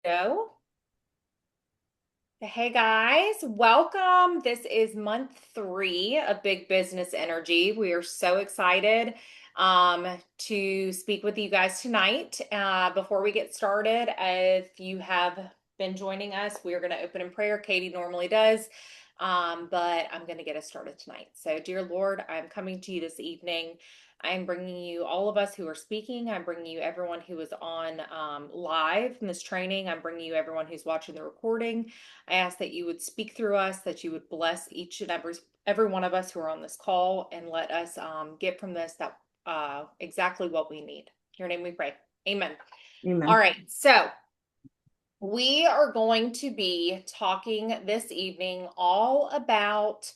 Go. Hey guys, welcome. This is month 3 of Big Business Energy. We are so excited to speak with you guys tonight. Before we get started, if you have been joining us, we are going to open in prayer. Katie normally does, but I'm going to get us started tonight. So, dear Lord, I'm coming to you this evening. I'm bringing you all of us who are speaking. I'm bringing you everyone who is on live in this training. I'm bringing you everyone who's watching the recording. I ask that you would speak through us, that you would bless each and every one of us who are on this call, and let us get from this that exactly what we need. In your name we pray. Amen. All Amen. right, so we are going to be talking this evening all about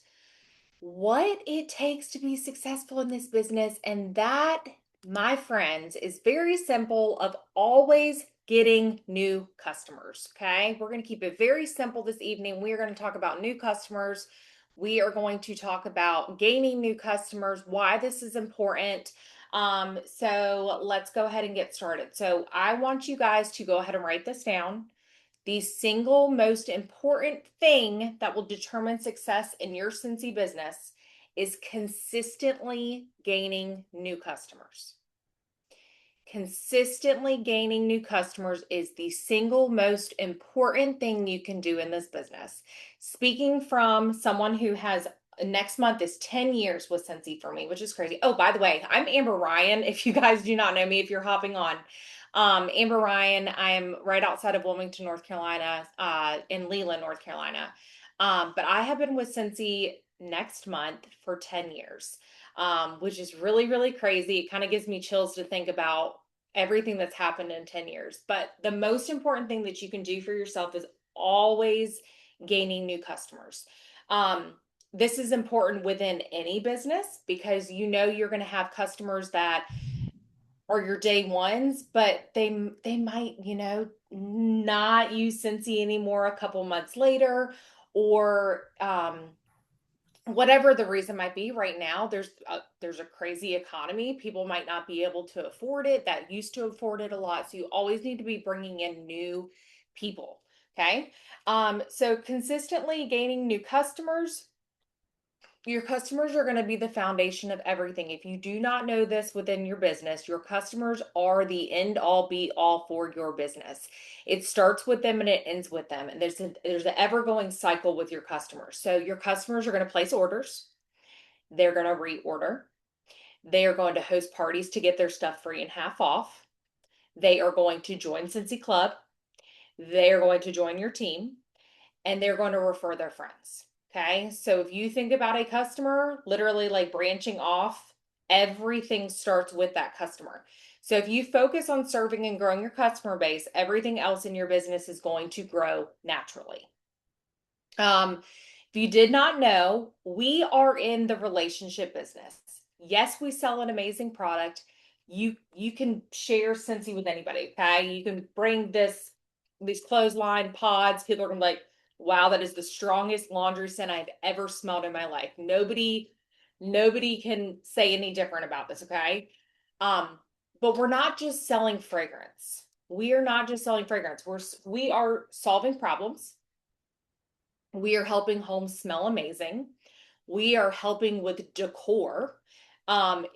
what it takes to be successful in this business. And that, my friends, is very simple of always getting new customers. Okay. We're going to keep it very simple this evening. We are going to talk about new customers. We are going to talk about gaining new customers, why this is important. So let's go ahead and get started. So I want you guys to go ahead and write this down. The single most important thing that will determine success in your Scentsy business is consistently gaining new customers. Consistently gaining new customers is the single most important thing you can do in this business. Speaking from someone who has next month is 10 years with Scentsy for me, which is crazy. Oh, by the way, I'm Amber Ryan. If you guys do not know me, if you're hopping on, Amber Ryan, I am right outside of Wilmington, North Carolina, in Leland, North Carolina. But I have been with Scentsy next month for 10 years, which is really, really crazy. It kind of gives me chills to think about everything that's happened in 10 years. But the most important thing that you can do for yourself is always gaining new customers. This is important within any business because you know you're going to have customers that are your day ones, but they might, not use Scentsy anymore a couple months later, or whatever the reason might be. Right now there's a crazy economy. People might not be able to afford it that used to afford it a lot, so you always need to be bringing in new people. Okay. So consistently gaining new customers. Your customers are going to be the foundation of everything. If you do not know this within your business, your customers are the end all be all for your business. It starts with them and it ends with them. And there's an ever going cycle with your customers. So your customers are going to place orders. They're going to reorder. They are going to host parties to get their stuff free and half off. They are going to join Scentsy Club. They are going to join your team, and they're going to refer their friends. Okay. So if you think about a customer, literally like branching off, everything starts with that customer. So if you focus on serving and growing your customer base, everything else in your business is going to grow naturally. If you did not know, we are in the relationship business. Yes, we sell an amazing product. You can share Scentsy with anybody. Okay. You can bring these clothesline pods. People are gonna be like, wow, that is the strongest laundry scent I've ever smelled in my life. Nobody can say any different about this. Okay. Um, but we're not just selling fragrance. We are not just selling fragrance. We are solving problems. We are helping homes smell amazing. We are helping with decor.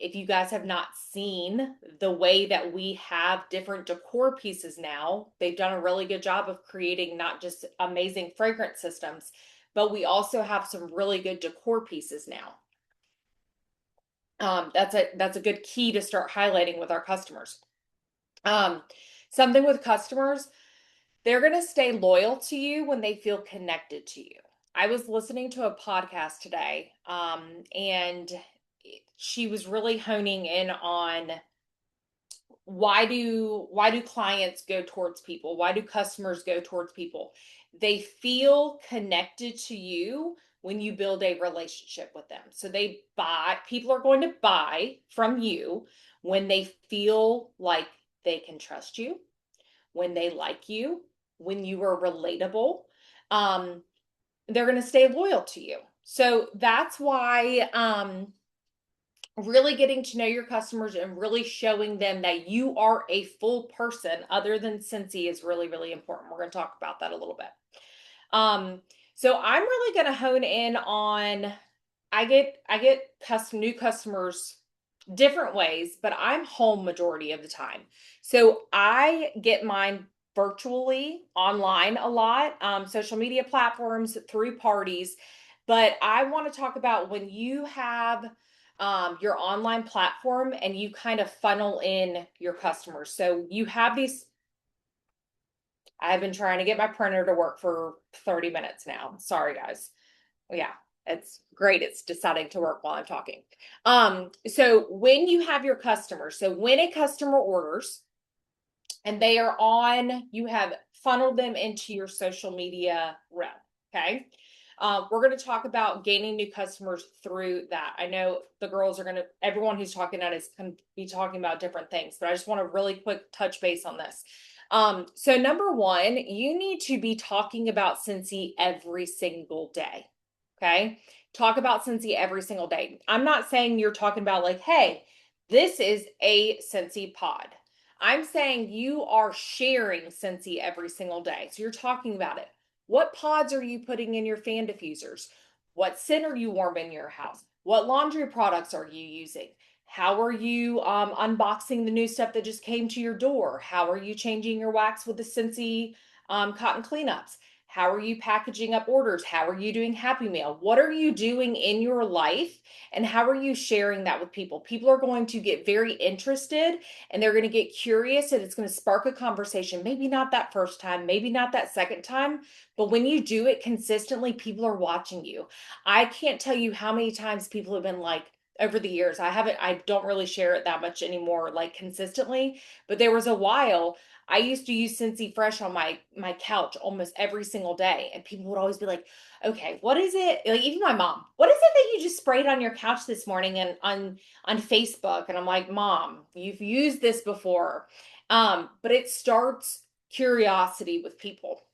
If you guys have not seen the way that we have different decor pieces now, they've done a really good job of creating not just amazing fragrance systems, but we also have some really good decor pieces now. That's a good key to start highlighting with our customers. Um, Something with customers, they're going to stay loyal to you when they feel connected to you. I was listening to a podcast today, and she was really honing in on why do clients go towards people? Why do customers go towards people? They feel connected to you when you build a relationship with them. So people are going to buy from you when they feel like they can trust you, when they like you, when you are relatable. Um, they're going to stay loyal to you. So that's why really getting to know your customers and really showing them that you are a full person other than Scentsy is really, really important. We're going to talk about that a little bit. Um, so I'm really going to hone in on I get new customers different ways, but I'm home majority of the time. So I get mine virtually online a lot, social media platforms, through parties. But I want to talk about when you have your online platform and you kind of funnel in your customers. So you have these. I've been trying to get my printer to work for 30 minutes now. Sorry, guys. Yeah, it's great. It's deciding to work while I'm talking. So when you have your customers, so when a customer orders and they are on, you have funneled them into your social media realm. Okay. We're going to talk about gaining new customers through that. I know the girls are going to, everyone who's talking on is going to be talking about different things, but I just want to really quick touch base on this. So number one, you need to be talking about Scentsy every single day. Okay. Talk about Scentsy every single day. I'm not saying you're talking about like, hey, this is a Scentsy pod. I'm saying you are sharing Scentsy every single day. So you're talking about it. What pods are you putting in your fan diffusers? What scent are you warming in your house? What laundry products are you using? How are you unboxing the new stuff that just came to your door? How are you changing your wax with the Scentsy cotton cleanups? How are you packaging up orders? How are you doing Happy Mail? What are you doing in your life? And how are you sharing that with people? People are going to get very interested and they're going to get curious and it's going to spark a conversation. Maybe not that first time, maybe not that second time, but when you do it consistently, people are watching you. I can't tell you how many times people have been like, over the years, I don't really share it that much anymore, like consistently, but there was a while I used to use Scentsy Fresh on my couch almost every single day, and people would always be like, "Okay, what is it?" Like even my mom, "What is it that you just sprayed on your couch this morning and on Facebook?" And I'm like, "Mom, you've used this before." But it starts curiosity with people.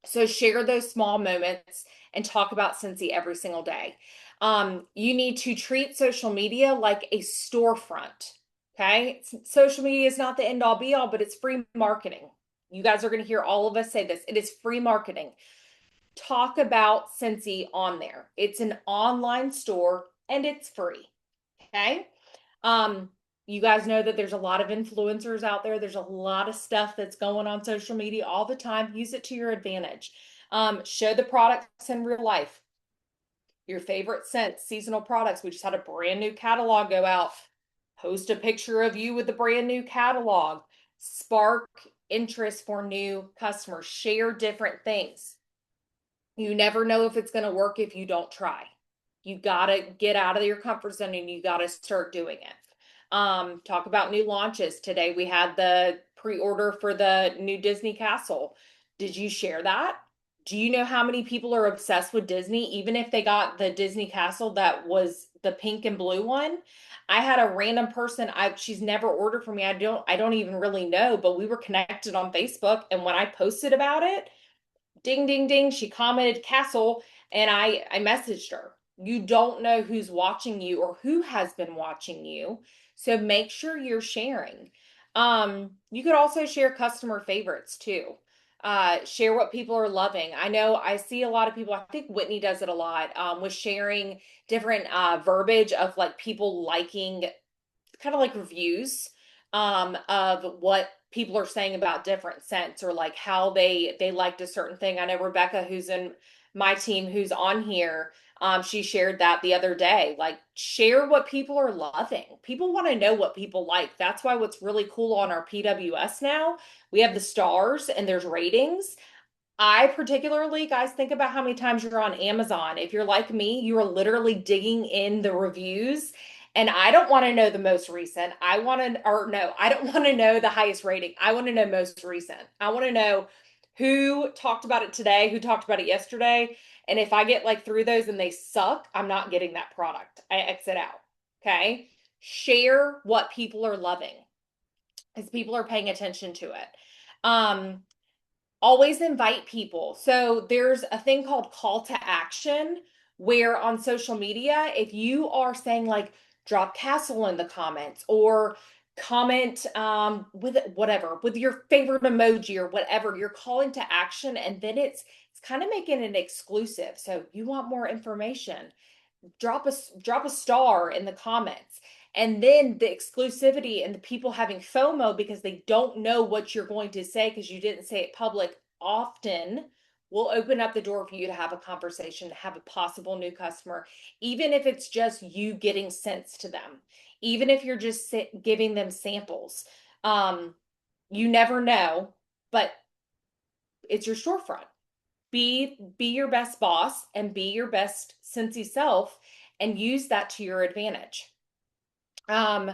So share those small moments and talk about Scentsy every single day. You need to treat social media like a storefront. Okay. Social media is not the end all be all, but it's free marketing. You guys are going to hear all of us say this. It is free marketing. Talk about Scentsy on there. It's an online store and it's free. Okay. Um, you guys know that there's a lot of influencers out there. There's a lot of stuff that's going on social media all the time. Use it to your advantage. Show the products in real life. Your favorite scents, seasonal products. We just had a brand new catalog go out. Post a picture of you with the brand new catalog. Spark interest for new customers. Share different things. You never know if it's going to work if you don't try. You got to get out of your comfort zone and you got to start doing it. Talk about new launches. Today we had the pre-order for the new Disney Castle. Did you share that? Do you know how many people are obsessed with Disney, even if they got the Disney Castle that was the pink and blue one? I had a random person, she's never ordered from me. I don't even really know, but we were connected on Facebook, and when I posted about it, ding ding ding, she commented castle, and I messaged her. You don't know who's watching you or who has been watching you, so make sure you're sharing. You could also share customer favorites too. Share what people are loving. I know I see a lot of people, I think Whitney does it a lot, with sharing different verbiage of like people liking kind of like reviews of what people are saying about different scents or like how they liked a certain thing. I know Rebecca, who's in my team, who's on here, she shared that the other day. Like, share what people are loving. People want to know what people like. That's why what's really cool on our PWS now, we have the stars and there's ratings. I particularly, guys, think about how many times you're on Amazon. If you're like me, you are literally digging in the reviews. And I don't want to know the most recent. I want to, or no, I don't want to know the highest rating. I want to know most recent. I want to know who talked about it today, who talked about it yesterday. And if I get like through those and they suck, I'm not getting that product. I exit out. Okay. Share what people are loving because people are paying attention to it. Um, Always invite people. So there's a thing called call to action where on social media, if you are saying like, drop castle in the comments, or comment with whatever, with your favorite emoji or whatever. You're calling to action, and then it's kind of making it exclusive. So you want more information, drop a star in the comments. And then the exclusivity and the people having FOMO because they don't know what you're going to say because you didn't say it public often will open up the door for you to have a conversation, to have a possible new customer, even if it's just you getting sense to them, even if you're just giving them samples. Um, you never know, but it's your storefront. Be your best boss and be your best Scentsy self and use that to your advantage. Um,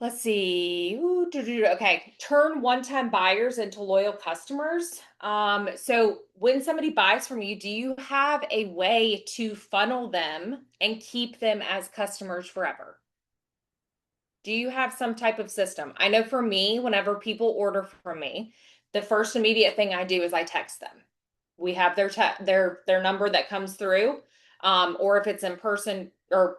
let's see. Okay, turn one-time buyers into loyal customers. So when somebody buys from you, do you have a way to funnel them and keep them as customers forever? Do you have some type of system? I know for me, whenever people order from me, the first immediate thing I do is I text them. We have their number that comes through, or if it's in person or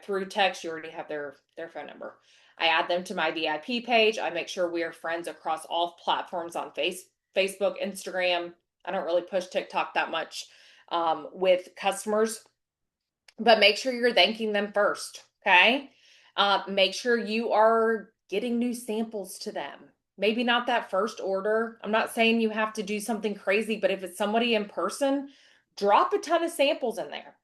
through text, you already have their phone number. I add them to my VIP page. I make sure we are friends across all platforms on Facebook, Instagram. I don't really push TikTok that much with customers, but make sure you're thanking them first. Okay. Make sure you are getting new samples to them. Maybe not that first order. I'm not saying you have to do something crazy, but if it's somebody in person, drop a ton of samples in there.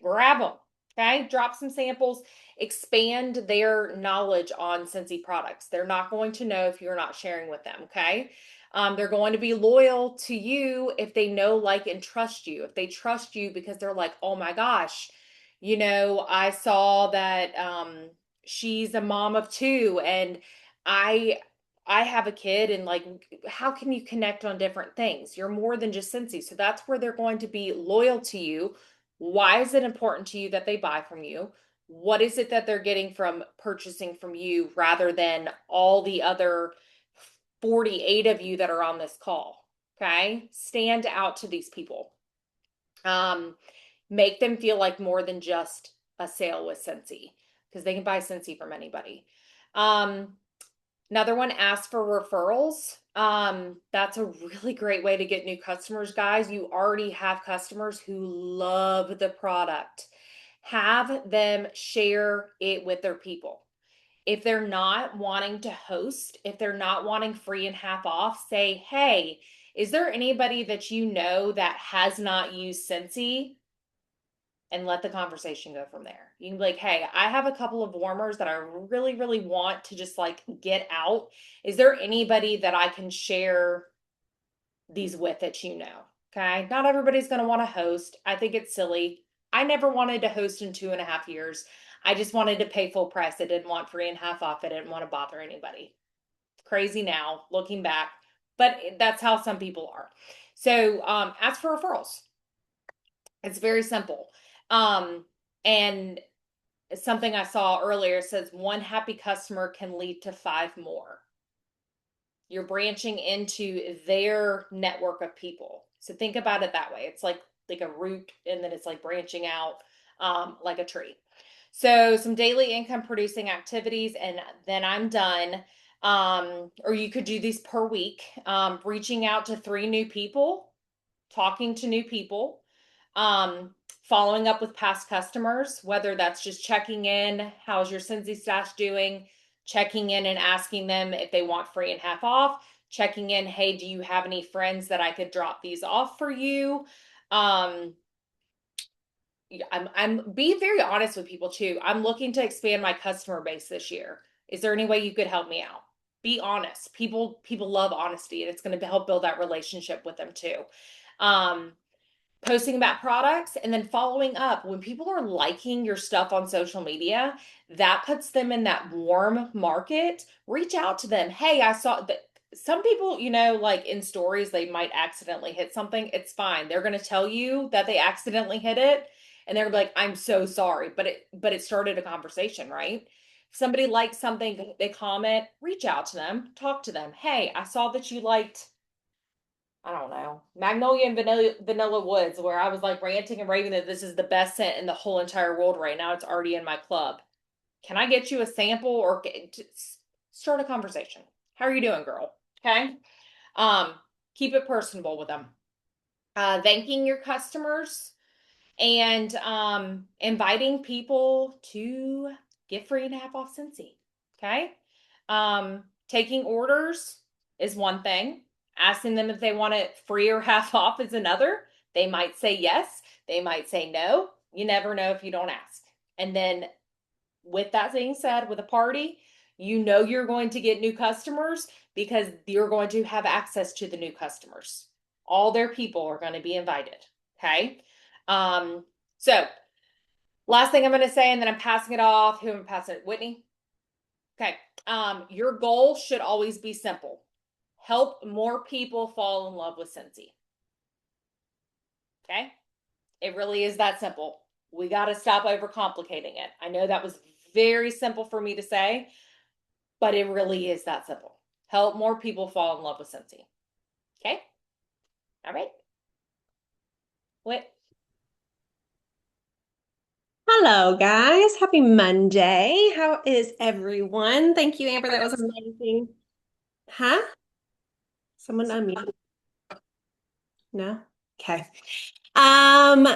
Grab them. Okay. Drop some samples, expand their knowledge on Scentsy products. They're not going to know if you're not sharing with them. Okay. They're going to be loyal to you if they know, like, and trust you. If they trust you because they're like, oh my gosh, I saw that she's a mom of two, and I I have a kid, and like, how can you connect on different things? You're more than just Scentsy. So that's where they're going to be loyal to you. Why is it important to you that they buy from you? What is it that they're getting from purchasing from you rather than all the other 48 of you that are on this call? Okay? Stand out to these people. Make them feel like more than just a sale with Scentsy, because they can buy Scentsy from anybody. Um, Another one, ask for referrals. That's a really great way to get new customers, guys. You already have customers who love the product. Have them share it with their people. If they're not wanting to host, if they're not wanting free and half off, say, hey, is there anybody that you know that has not used Scentsy? And let the conversation go from there. You can be like, hey, I have a couple of warmers that I really, really want to just like get out. Is there anybody that I can share these with that you know? Okay. Not everybody's going to want to host. I think it's silly. I never wanted to host in 2.5 years. I just wanted to pay full price. I didn't want free and half off. I didn't want to bother anybody. Crazy now, looking back, but that's how some people are. So ask for referrals. It's very simple. And something I saw earlier says one happy customer can lead to 5 more. You're branching into their network of people. So think about it that way. It's like a root, and then it's like branching out like a tree. So some daily income producing activities, and then I'm done. Or you could do these per week. Reaching out to 3 new people, talking to new people, following up with past customers, whether that's just checking in, how's your Scentsy stash doing, checking in and asking them if they want free and half off, checking in, hey, do you have any friends that I could drop these off for you? I'm being very honest with people too. I'm looking to expand my customer base this year. Is there any way you could help me out? Be honest. People love honesty, and it's going to help build that relationship with them too. Posting about products and then following up. When people are liking your stuff on social media, that puts them in that warm market. Reach out to them. Hey, I saw that. Some people, like in stories, they might accidentally hit something. It's fine. They're going to tell you that they accidentally hit it, and they're like, I'm so sorry, but it started a conversation, right? If somebody likes something, they comment, reach out to them, talk to them. Hey, I saw that you liked I don't know, Magnolia and Vanilla Woods, where I was like ranting and raving that this is the best scent in the whole entire world right now. It's already in my club. Can I get you a sample or start a conversation? How are you doing, girl? Okay. Um, Keep it personable with them. Thanking your customers and inviting people to get free and a half off Scentsy. Okay. Taking orders is one thing. Asking them if they want it free or half off is another. They might say yes. They might say no. You never know if you don't ask. And then, with that being said, with a party, you know you're going to get new customers because you're going to have access to the new customers. All their people are going to be invited. Okay. So last thing I'm going to say, and then I'm passing it off. Who am I passing it? Whitney. Okay. Your goal should always be simple. Help more people fall in love with Scentsy. Okay. It really is that simple. We got to stop overcomplicating it. I know that was very simple for me to say, but it really is that simple. Help more people fall in love with Scentsy. Okay. All right. What? Hello, guys. Happy Monday. How is everyone? Thank you, Amber. That was amazing. Huh? Someone unmute? No? Okay. Um,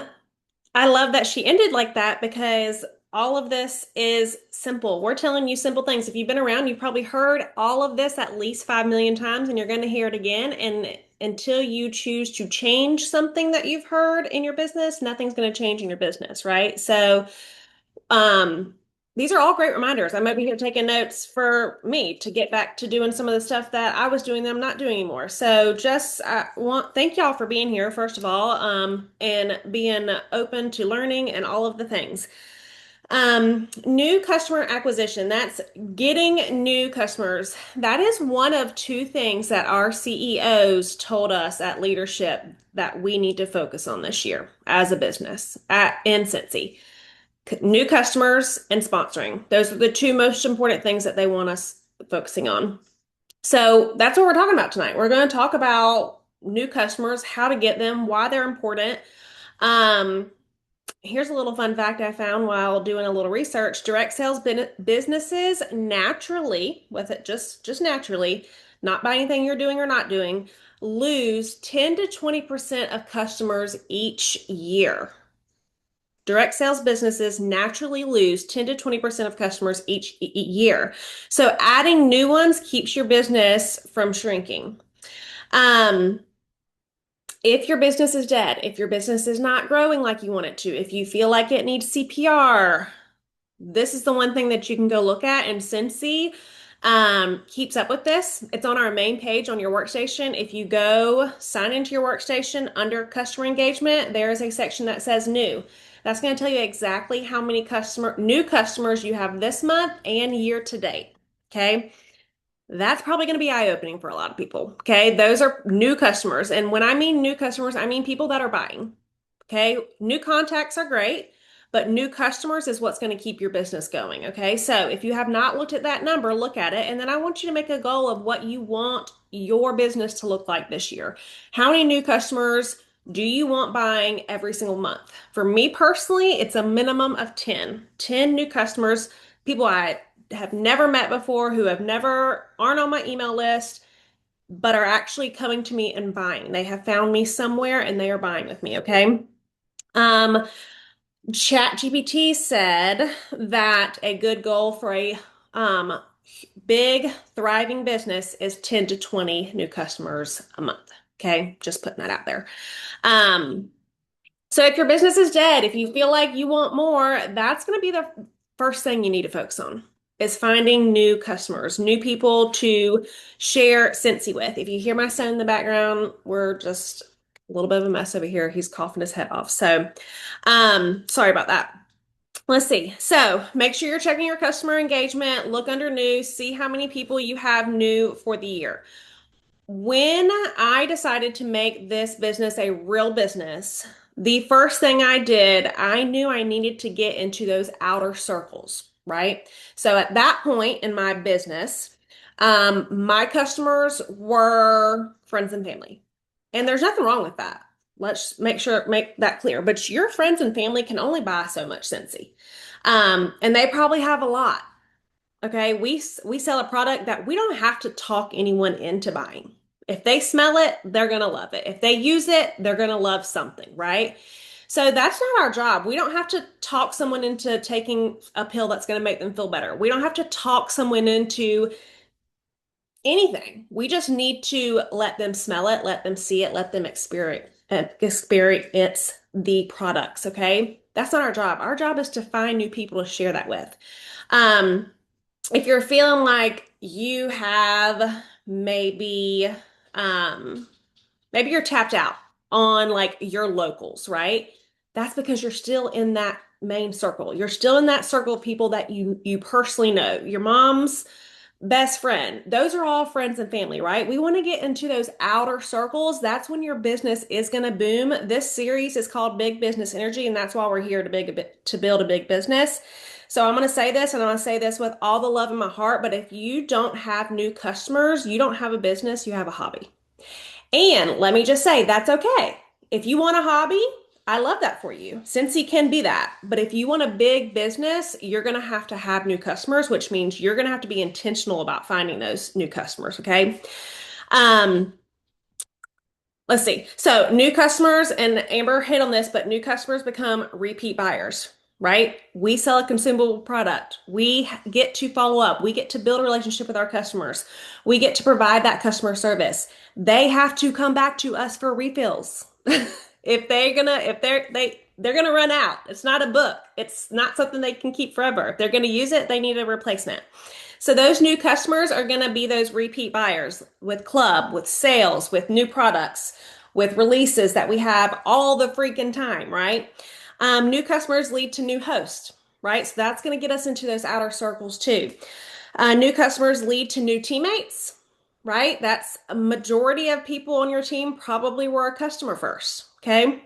I love that she ended like that because all of this is simple. We're telling you simple things. If you've been around, you've probably heard all of this at least 5 million times, and you're going to hear it again. And until you choose to change something that you've heard in your business, nothing's going to change in your business, right? So, Um, these are all great reminders. I'm over here taking notes for me to get back to doing some of the stuff that I was doing that I'm not doing anymore. So just thank y'all for being here, first of all, and being open to learning and all of the things. New customer acquisition, that's getting new customers. That is one of two things that our CEOs told us at leadership that we need to focus on this year as a business in Scentsy. New customers and sponsoring. Those are the two most important things that they want us focusing on. So that's what we're talking about tonight. We're going to talk about new customers, how to get them, why they're important. Um, Here's a little fun fact I found while doing a little research. Direct sales businesses naturally, with it just naturally, not by anything you're doing or not doing, lose 10 to 20% of customers each year. Direct sales businesses naturally lose 10 to 20% of customers each year. So adding new ones keeps your business from shrinking. Um, if your business is dead, if your business is not growing like you want it to, if you feel like it needs CPR, this is the one thing that you can go look at. And Scentsy keeps up with this. It's on our main page on your workstation. If you go sign into your workstation under customer engagement, there is a section that says new. That's going to tell you exactly how many new customers you have this month and year to date. Okay. That's probably going to be eye-opening for a lot of people. Okay. Those are new customers. And when I mean new customers, I mean people that are buying. Okay. New contacts are great, but new customers is what's going to keep your business going. Okay. So if you have not looked at that number, look at it. And then I want you to make a goal of what you want your business to look like this year. How many new customers do you want buying every single month? For me personally, it's a minimum of 10. 10 new customers, people I have never met before, who have never aren't on my email list, but are actually coming to me and buying. They have found me somewhere and they are buying with me, okay? Um, ChatGPT said that a good goal for a um, big, thriving business is 10 to 20 new customers a month. Okay, just putting that out there. Um, so if your business is dead, if you feel like you want more, that's going to be the first thing you need to focus on is finding new customers, new people to share Scentsy with. If you hear my son in the background, we're just a little bit of a mess over here. He's coughing his head off. So, sorry about that. Let's see. So make sure you're checking your customer engagement, look under new, see how many people you have new for the year. When I decided to make this business a real business, the first thing I did, I knew I needed to get into those outer circles, right? So at that point in my business, my customers were friends and family. And there's nothing wrong with that. Let's make that clear. But your friends and family can only buy so much Scentsy. And they probably have a lot. Okay, we sell a product that we don't have to talk anyone into buying. If they smell it, they're gonna love it. If they use it, they're gonna love something, right? So that's not our job. We don't have to talk someone into taking a pill that's gonna make them feel better. We don't have to talk someone into anything. We just need to let them smell it, let them see it, let them experience the products, okay? That's not our job. Our job is to find new people to share that with. Um, if you're feeling like you have um maybe you're tapped out on like your locals, right? That's because you're still in that main circle. You're still in that circle of people that you personally know. Your mom's best friend. Those are all friends and family, right? We want to get into those outer circles. That's when your business is going to boom. This series is called Big Business Energy, and that's why we're here to build a big business. So I'm going to say this, and I'm going to say this with all the love in my heart, but if you don't have new customers, you don't have a business, you have a hobby. And let me just say, that's okay. If you want a hobby, I love that for you. Scentsy can be that. But if you want a big business, you're going to have new customers, which means you're going to have to be intentional about finding those new customers. Okay. Um, let's see. So new customers, and Amber hit on this, but new customers become repeat buyers, right? We sell a consumable product. We get to follow up. We get to build a relationship with our customers. We get to provide that customer service. They have to come back to us for refills. If they're gonna run out. It's not a book. It's not something they can keep forever. If they're gonna use it, they need a replacement. So those new customers are going to be those repeat buyers with club, with sales, with new products, with releases that we have all the freaking time, right? New customers lead to new hosts, right? So that's going to get us into those outer circles too. New customers lead to new teammates, right? That's a majority of people on your team probably were a customer first, okay?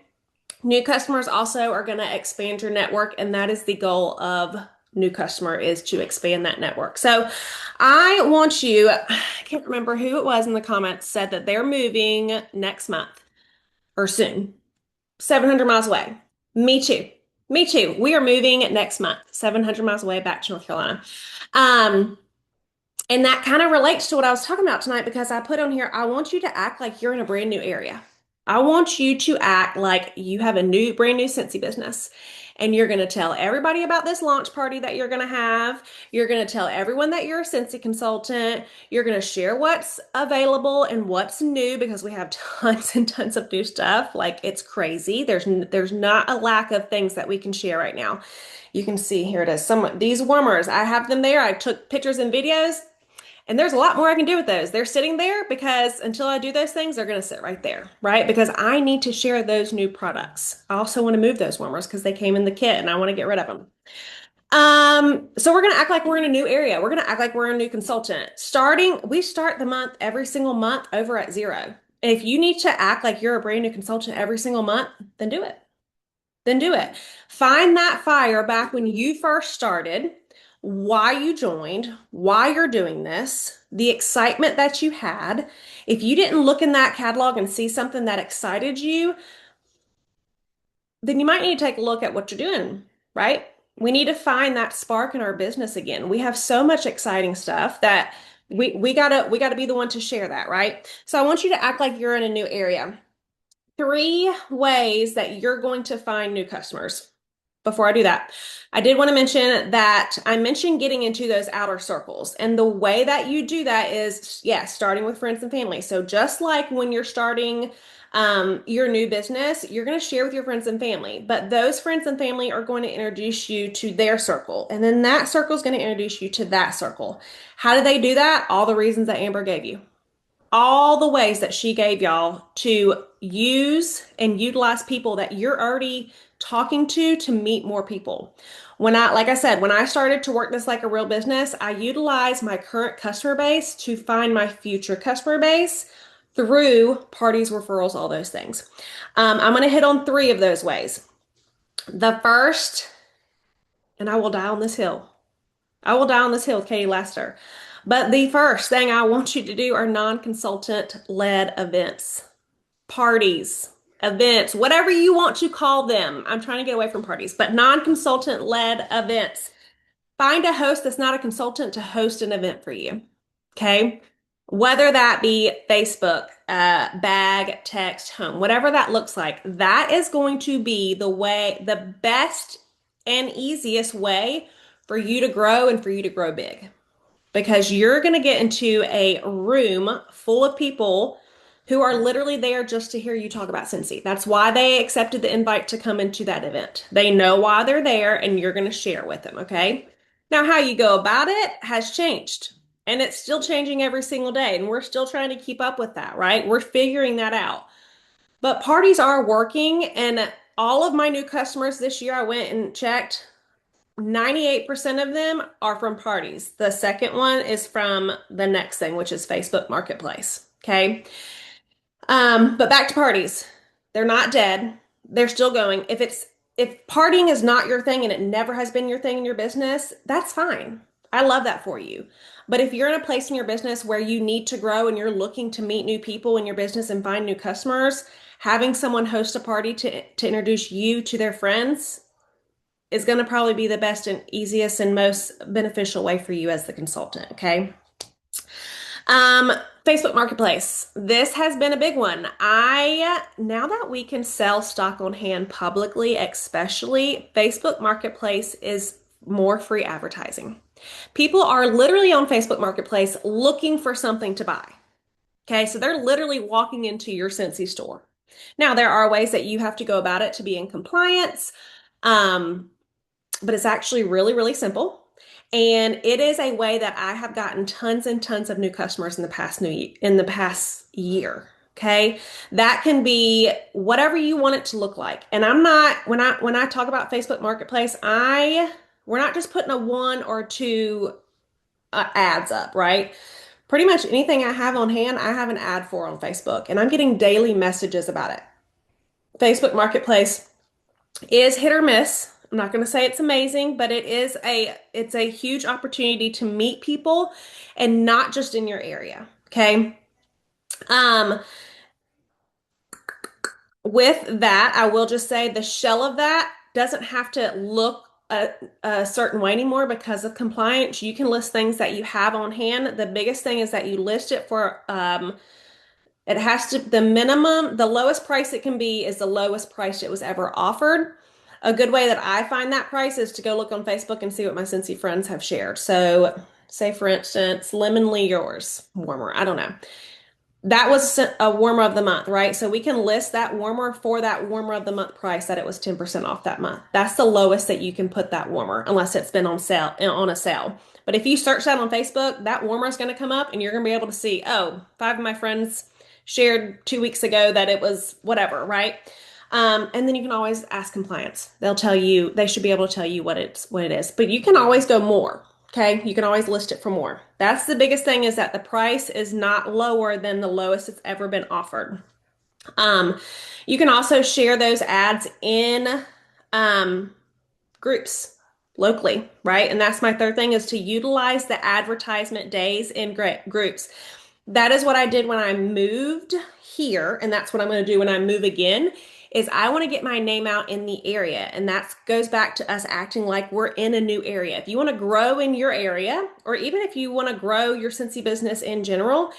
New customers also are going to expand your network, and that is the goal of new customer is to expand that network. So I want you, I can't remember who it was in the comments said that they're moving next month or soon, 700 miles away. Me too. Me too. We are moving next month, 700 miles away back to North Carolina. Um, and that kind of relates to what I was talking about tonight because I put on here, I want you to act like you're in a brand new area. I want you to act like you have a brand new Scentsy business. And you're going to tell everybody about this launch party that you're going to have. You're going to tell everyone that you're a Scentsy consultant. You're going to share what's available and what's new because we have tons and tons of new stuff. Like it's crazy. There's not a lack of things that we can share right now. You can see here it is. These warmers, I have them there. I took pictures and videos. And there's a lot more I can do with those. They're sitting there because until I do those things, they're going to sit right there, right? Because I need to share those new products. I also want to move those warmers because they came in the kit and I want to get rid of them. So we're going to act like we're in a new area. We're going to act like we're a new consultant. We start the month every single month over at zero. If you need to act like you're a brand new consultant every single month, then do it. Then do it. Find that fire back when you first started, why you joined, why you're doing this, the excitement that you had. If you didn't look in that catalog and see something that excited you, then you might need to take a look at what you're doing, right? We need to find that spark in our business again. We have so much exciting stuff that we gotta be the one to share that, right? So I want you to act like you're in a new area. 3 ways that you're going to find new customers. Before I do that, I did want to mention that I mentioned getting into those outer circles. And the way that you do that is, yes, starting with friends and family. So just like when you're starting your new business, you're going to share with your friends and family. But those friends and family are going to introduce you to their circle. And then that circle is going to introduce you to that circle. How do they do that? All the reasons that Amber gave you, all the ways that she gave y'all to use and utilize people that you're already talking to meet more people. Like I said, when I started to work this like a real business, I utilized my current customer base to find my future customer base through parties, referrals, all those things. I'm going to hit on 3 of those ways. The first, and I will die on this hill. I will die on this hill with Katie Lester. But the first thing I want you to do are non-consultant led events. parties, events, whatever you want to call them. I'm trying to get away from parties, but non-consultant led events. Find a host that's not a consultant to host an event for you. Okay. Whether that be Facebook, bag, text, home, whatever that looks like, that is going to be the best and easiest way for you to grow and for you to grow big because you're going to get into a room full of people who are literally there just to hear you talk about Scentsy. That's why they accepted the invite to come into that event. They know why they're there and you're going to share with them, okay? Now, how you go about it has changed and it's still changing every single day. And we're still trying to keep up with that, right? We're figuring that out. But parties are working. And all of my new customers this year, I went and checked. 98% of them are from parties. The second one is from the next thing, which is Facebook Marketplace. Okay. But back to parties. They're not dead. They're still going. If partying is not your thing and it never has been your thing in your business, that's fine. I love that for you. But if you're in a place in your business where you need to grow and you're looking to meet new people in your business and find new customers, having someone host a party to introduce you to their friends is going to probably be the best and easiest and most beneficial way for you as the consultant. Okay. Um, Facebook Marketplace. This has been a big one. Now that we can sell stock on hand publicly, especially Facebook Marketplace is more free advertising. People are literally on Facebook Marketplace looking for something to buy. Okay. So they're literally walking into your Scentsy store. Now, there are ways that you have to go about it to be in compliance. Um, but it's actually really, really simple. And it is a way that I have gotten tons and tons of new customers in the past year. Okay. That can be whatever you want it to look like. And I'm not, when I talk about Facebook Marketplace, we're not just putting a one or two ads up, right? Pretty much anything I have on hand, I have an ad for on Facebook, and I'm getting daily messages about it. Facebook Marketplace is hit or miss. I'm not going to say it's amazing, but it's a huge opportunity to meet people and not just in your area. Okay. Um, with that, I will just say the shell of that doesn't have to look a certain way anymore because of compliance. You can list things that you have on hand. The biggest thing is that you list it for it has to, the minimum, the lowest price it can be is the lowest price it was ever offered. A good way that I find that price is to go look on Facebook and see what my Scentsy friends have shared. So, say for instance, Lemon Lee Yours warmer. I don't know. That was a warmer of the month, right? So we can list that warmer for that warmer of the month price that it was 10% off that month. That's the lowest that you can put that warmer unless it's been on a sale. But if you search that on Facebook, that warmer is going to come up and you're going to be able to see, oh, five of my friends shared 2 weeks ago that it was whatever, right? And then you can always ask compliance. They'll tell you, they should be able to tell you what it is. But you can always go more. Okay, you can always list it for more. That's the biggest thing is that the price is not lower than the lowest it's ever been offered. Um, you can also share those ads in groups locally, right? And that's my third thing is to utilize the advertisement days in groups. That is what I did when I moved here, and that's what I'm going to do when I move again is I want to get my name out in the area. And that goes back to us acting like we're in a new area. If you want to grow in your area, or even if you want to grow your Scentsy business in general,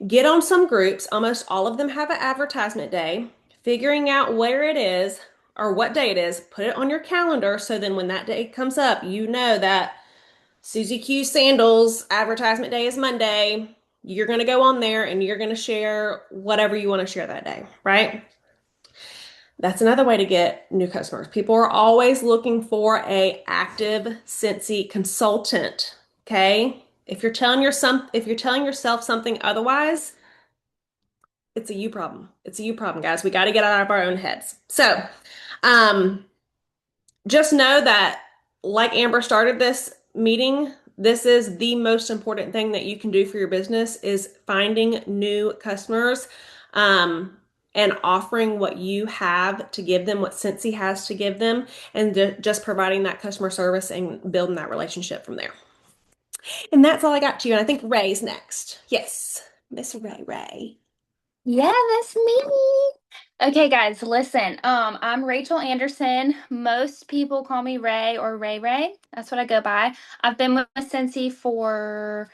get on some groups. Almost all of them have an advertisement day. Figuring out where it is or what day it is, put it on your calendar so then when that day comes up, you know that Susie Q Sandals advertisement day is Monday. You're going to go on there and you're going to share whatever you want to share that day, right? That's another way to get new customers. People are always looking for a active Scentsy consultant. Okay. If you're telling yourself something otherwise, it's a you problem. It's a you problem, guys. We got to get out of our own heads. So, um, just know that like Amber started this meeting, this is the most important thing that you can do for your business is finding new customers. And offering what you have to give them, what Scentsy has to give them, and just providing that customer service and building that relationship from there. And that's all I got to you. And I think Ray's next. Yes, Miss Ray. Yeah, that's me. Okay, guys, listen. I'm Rachel Anderson. Most people call me Ray or Ray Ray. That's what I go by. I've been with Scentsy for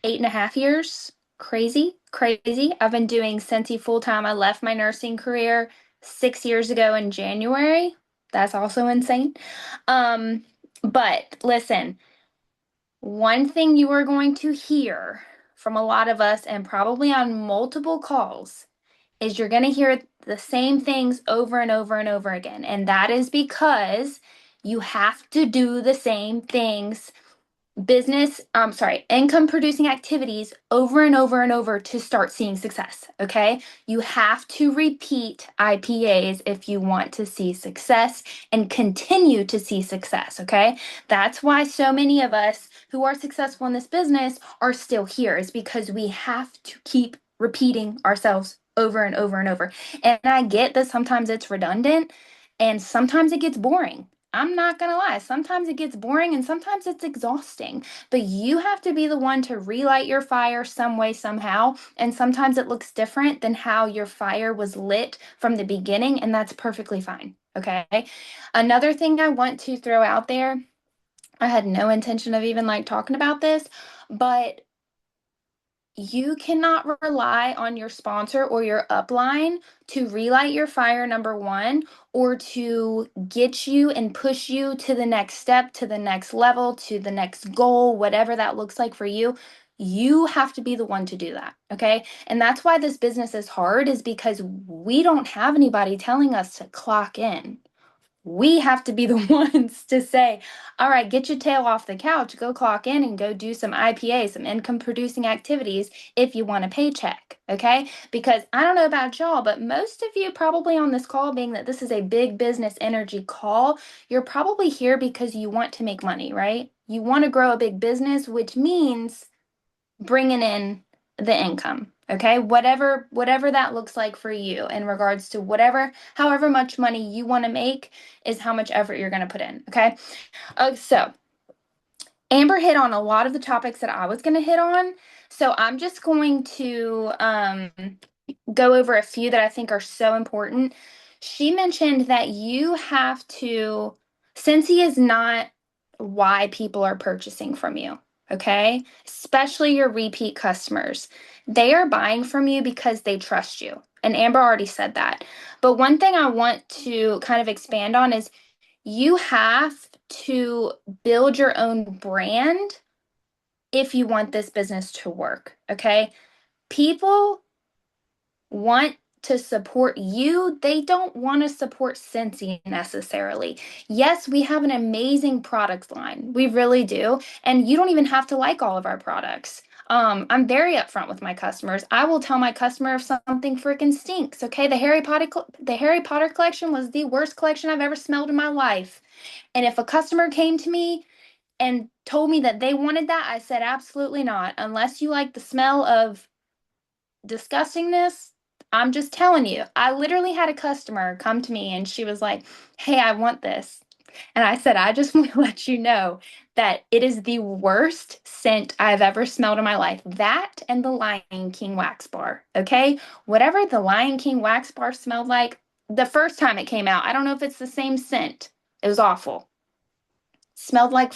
8.5 years. Crazy, crazy. I've been doing Scentsy full time. I left my nursing career 6 years ago in January. That's also insane. Um, but listen, one thing you are going to hear from a lot of us and probably on multiple calls is you're going to hear the same things over and over and over again. And that is because you have to do the same things income producing activities over and over and over to start seeing success. Okay. You have to repeat IPAs if you want to see success and continue to see success. Okay. That's why so many of us who are successful in this business are still here, is because we have to keep repeating ourselves over and over and over. And I get that sometimes it's redundant and sometimes it gets boring. I'm not gonna lie. Sometimes it gets boring and sometimes it's exhausting. But you have to be the one to relight your fire some way, somehow. And sometimes it looks different than how your fire was lit from the beginning, and that's perfectly fine. Okay. Another thing I want to throw out there, I had no intention of even like talking about this, but you cannot rely on your sponsor or your upline to relight your fire, number one, or to get you and push you to the next step, to the next level, to the next goal, whatever that looks like for you. You have to be the one to do that. Okay. And that's why this business is hard, is because we don't have anybody telling us to clock in. We have to be the ones to say, all right, get your tail off the couch, go clock in and go do some IPA, some income producing activities if you want a paycheck. Okay. Because I don't know about y'all, but most of you probably on this call, being that this is a big business energy call, you're probably here because you want to make money, right? You want to grow a big business, which means bringing in the income. Okay, whatever that looks like for you in regards to whatever, however much money you want to make is how much effort you're going to put in. Okay. So Amber hit on a lot of the topics that I was going to hit on, so I'm just going to go over a few that I think are so important. She mentioned that you have to, Scentsy is not why people are purchasing from you, okay? Especially your repeat customers. They are buying from you because they trust you. And Amber already said that. But one thing I want to kind of expand on is you have to build your own brand if you want this business to work, okay? People want to support you. They don't want to support Scentsy necessarily. Yes, we have an amazing product line. We really do. And you don't even have to like all of our products. I'm very upfront with my customers. I will tell my customer if something freaking stinks. Okay, the Harry Potter collection was the worst collection I've ever smelled in my life. And if a customer came to me and told me that they wanted that, I said absolutely not. Unless you like the smell of disgustingness, I'm just telling you. I literally had a customer come to me and she was like, "Hey, I want this." And I said, "I just want to let you know that it is the worst scent I've ever smelled in my life. That and the Lion King wax bar. Okay? Whatever the Lion King wax bar smelled like the first time it came out, I don't know if it's the same scent. It was awful. Smelled like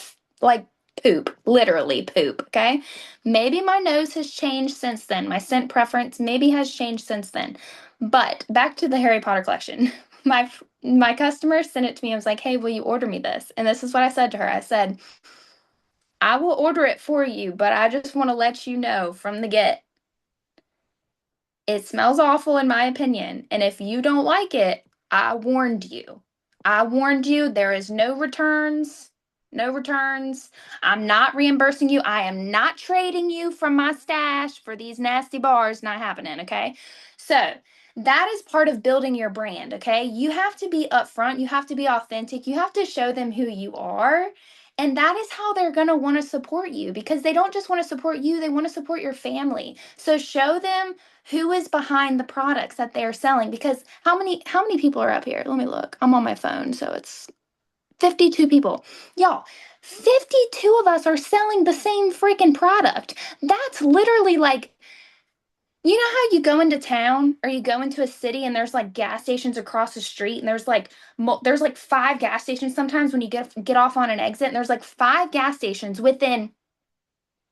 poop, literally poop. Okay, maybe my nose has changed since then. My scent preference maybe has changed since then. But back to the Harry Potter collection. My customer sent it to me and was like, "Hey, will you order me this?" And this is what I said to her. I said, "I will order it for you, but I just want to let you know from the get, it smells awful in my opinion. And if you don't like it, I warned you. I warned you. There is no returns. No returns. I'm not reimbursing you. I am not trading you from my stash for these nasty bars. Not happening. Okay. So that is part of building your brand. Okay. You have to be upfront. You have to be authentic. You have to show them who you are. And that is how they're going to want to support you, because they don't just want to support you, they want to support your family. So show them who is behind the products that they are selling, because how many people are up here? Let me look. I'm on my phone, so it's 52 people. Y'all, 52 of us are selling the same freaking product. That's literally like You know how you go into town or you go into a city and there's like gas stations across the street and there's like five gas stations sometimes when you get off on an exit and there's like five gas stations within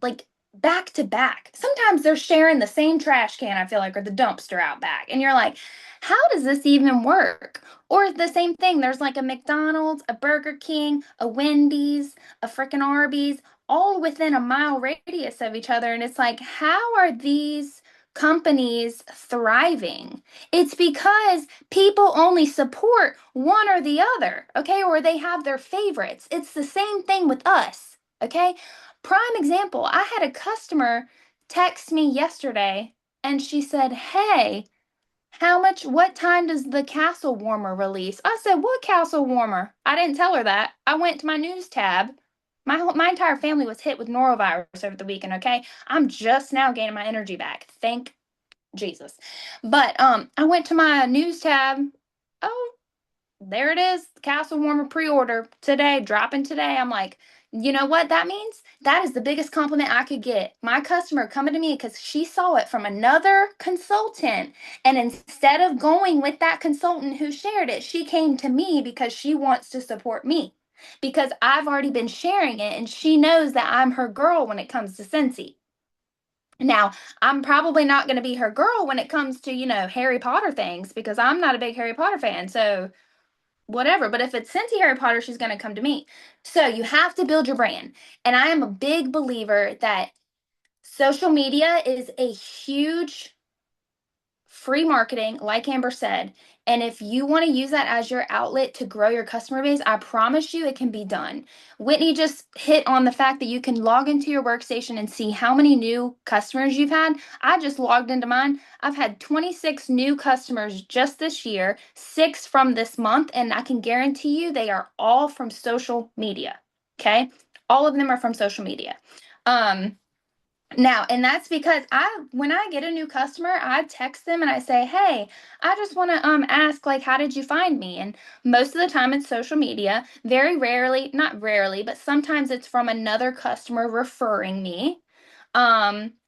like back to back. Sometimes they're sharing the same trash can, I feel like, or the dumpster out back. And you're like, how does this even work? Or the same thing, there's like a McDonald's, a Burger King, a Wendy's, a frickin' Arby's, all within a mile radius of each other. And it's like, how are these companies thriving? It's because people only support one or the other, okay? Or they have their favorites. It's the same thing with us, okay? Prime example, I had a customer text me yesterday and she said, "Hey, what time does the castle warmer release?" I said, "What castle warmer?" I didn't tell her that. I went to my news tab. My entire family was hit with norovirus over the weekend, okay? I'm just now gaining my energy back. Thank Jesus. But I went to my news tab. Oh, there it is, Castle Warmer pre-order today, dropping today. I'm like, you know what that means? That is the biggest compliment I could get. My customer coming to me because she saw it from another consultant. And instead of going with that consultant who shared it, she came to me because she wants to support me. Because I've already been sharing it and she knows that I'm her girl when it comes to Scentsy. Now, I'm probably not going to be her girl when it comes to, Harry Potter things because I'm not a big Harry Potter fan. So whatever. But if it's Scentsy Harry Potter, she's going to come to me. So you have to build your brand. And I am a big believer that social media is a huge free marketing, like Amber said. And if you want to use that as your outlet to grow your customer base, I promise you it can be done. Whitney just hit on the fact that you can log into your workstation and see how many new customers you've had. I just logged into mine. I've had 26 new customers just this year, 6 from this month, and I can guarantee you they are all from social media. Okay? All of them are from social media. Um, Now, and that's because when I get a new customer, I text them and I say, "Hey, I just want to ask like how did you find me?" And most of the time it's social media. Very rarely, not rarely, but sometimes it's from another customer referring me.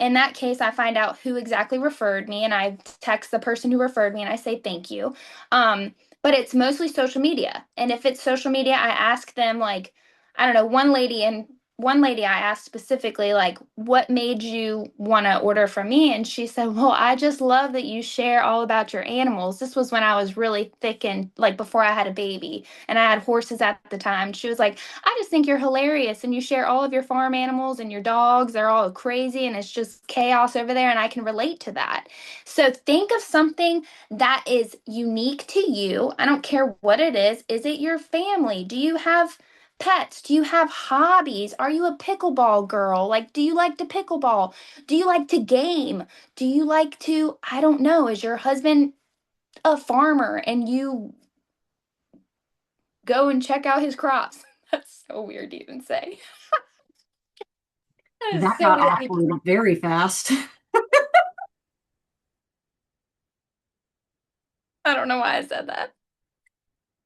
In that case, I find out who exactly referred me and I text the person who referred me and I say thank you. But it's mostly social media. And if it's social media, I ask them like, I don't know, one lady I asked specifically, like, what made you want to order from me? And she said, "Well, I just love that you share all about your animals." This was when I was really thick and like before I had a baby and I had horses at the time. She was like, "I just think you're hilarious and you share all of your farm animals and your dogs. They're all crazy and it's just chaos over there." And I can relate to that. So think of something that is unique to you. I don't care what it is. Is it your family? Do you have pets? Do you have hobbies? Are you a pickleball girl? Like, do you like to pickleball? Do you like to game? Do you like to, I don't know, is your husband a farmer and you go and check out his crops? That's so weird to even say. That is That so got weird. awkward very fast. I don't know why I said that.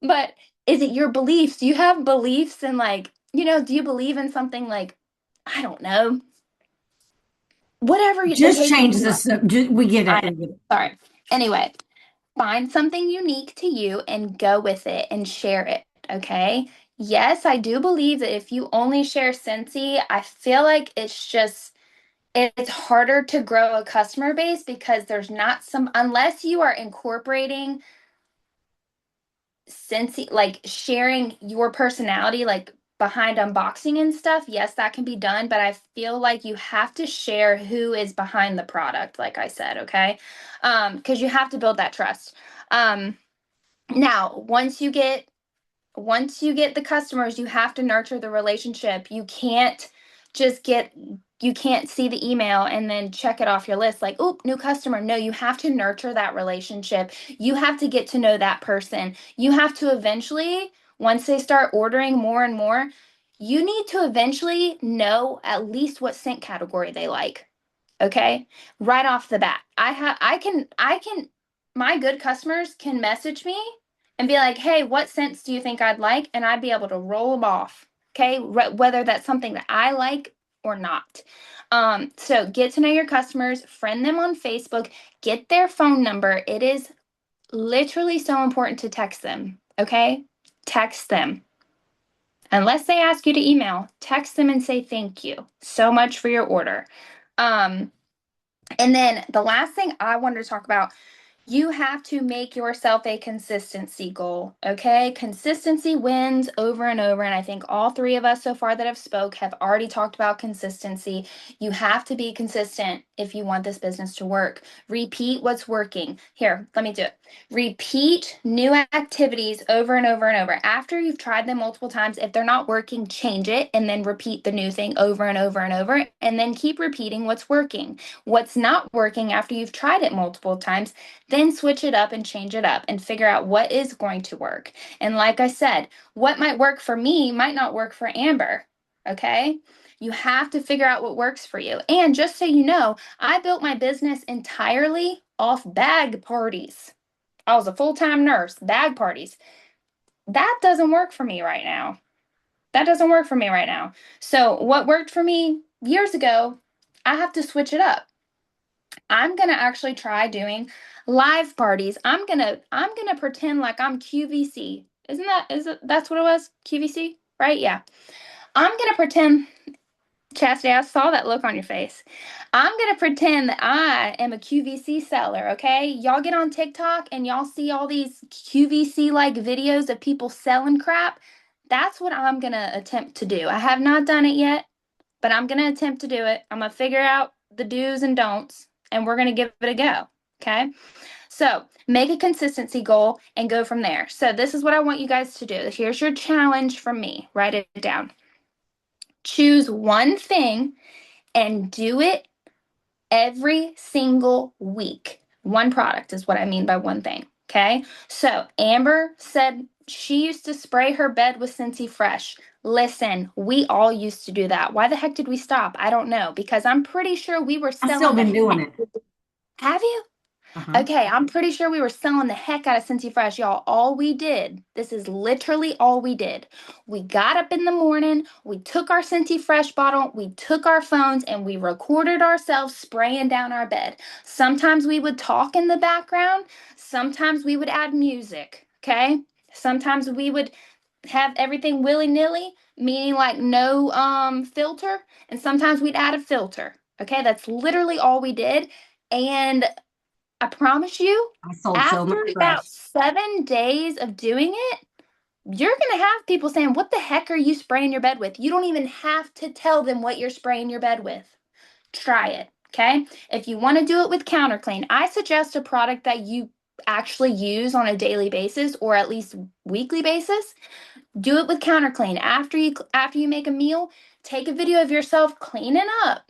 But is it your beliefs? Do you have beliefs in like, do you believe in something like, I don't know, whatever the Just case may change be. this. We get I it. know. We get it. Sorry. Anyway, find something unique to you and go with it and share it. Okay. Yes, I do believe that if you only share Scentsy, I feel like it's harder to grow a customer base because there's not unless you are incorporating Scentsy, like sharing your personality, like behind unboxing and stuff. Yes, that can be done, but I feel like you have to share who is behind the product, like I said, okay? Because you have to build that trust. Um, Now, once you get the customers, you have to nurture the relationship. Just get you can't see the email and then check it off your list like, "Oh, new customer." No, you have to nurture that relationship. You have to get to know that person. You have to eventually, once they start ordering more and more, you need to eventually know at least what scent category they like. Okay? Right off the bat. I can my good customers can message me and be like, "Hey, what scents do you think I'd like?" And I'd be able to roll them off. Okay? Whether that's something that I like or not. So get to know your customers, friend them on Facebook, get their phone number. It is literally so important to text them, okay? Text them. Unless they ask you to email, text them and say thank you so much for your order. Um, and then the last thing I wanted to talk about, you have to make yourself a consistency goal, okay? Consistency wins over and over, and I think all three of us so far that have spoke have already talked about consistency. You have to be consistent if you want this business to work. Repeat what's working. Here, let me do it. Repeat new activities over and over and over. After you've tried them multiple times, if they're not working, change it and then repeat the new thing over and over and over, and then keep repeating what's working. What's not working after you've tried it multiple times, then switch it up and change it up and figure out what is going to work. And like I said, what might work for me might not work for Amber. Okay? You have to figure out what works for you. And just so you know, I built my business entirely off bag parties. I was a full-time nurse, bag parties. That doesn't work for me right now. That doesn't work for me right now. So what worked for me years ago, I have to switch it up. I'm gonna actually try doing live parties. I'm gonna pretend like I'm QVC. That's what it was? QVC, right? Yeah. I'm gonna pretend, Chastity, I saw that look on your face. I'm gonna pretend that I am a QVC seller, okay? Y'all get on TikTok and y'all see all these QVC like videos of people selling crap. That's what I'm gonna attempt to do. I have not done it yet, but I'm going to attempt to do it. I'm going to figure out the do's and don'ts, and we're going to give it a go. Okay. So make a consistency goal and go from there. So this is what I want you guys to do. Here's your challenge from me. Write it down. Choose one thing and do it every single week. One product is what I mean by one thing. Okay. So Amber said she used to spray her bed with Scentsy Fresh. Listen, we all used to do that. Why the heck did we stop? I don't know, because I'm pretty sure we were I've still selling the been doing heck. it. Have you? Uh-huh. Okay, I'm pretty sure we were selling the heck out of Scentsy Fresh, y'all. All we did, this is literally all we did. We got up in the morning, we took our Scentsy Fresh bottle, we took our phones, and we recorded ourselves spraying down our bed. Sometimes we would talk in the background, sometimes we would add music, okay? Sometimes we would have everything willy-nilly, meaning like no filter, and sometimes we'd add a filter. Okay, that's literally all we did. And I promise you, I sold so after much about fresh. 7 days of doing it, you're going to have people saying, "What the heck are you spraying your bed with?" You don't even have to tell them what you're spraying your bed with. Try it, okay? If you want to do it with counter clean, I suggest a product that you actually use on a daily basis or at least weekly basis. Do it with counter clean. After you make a meal, take a video of yourself cleaning up,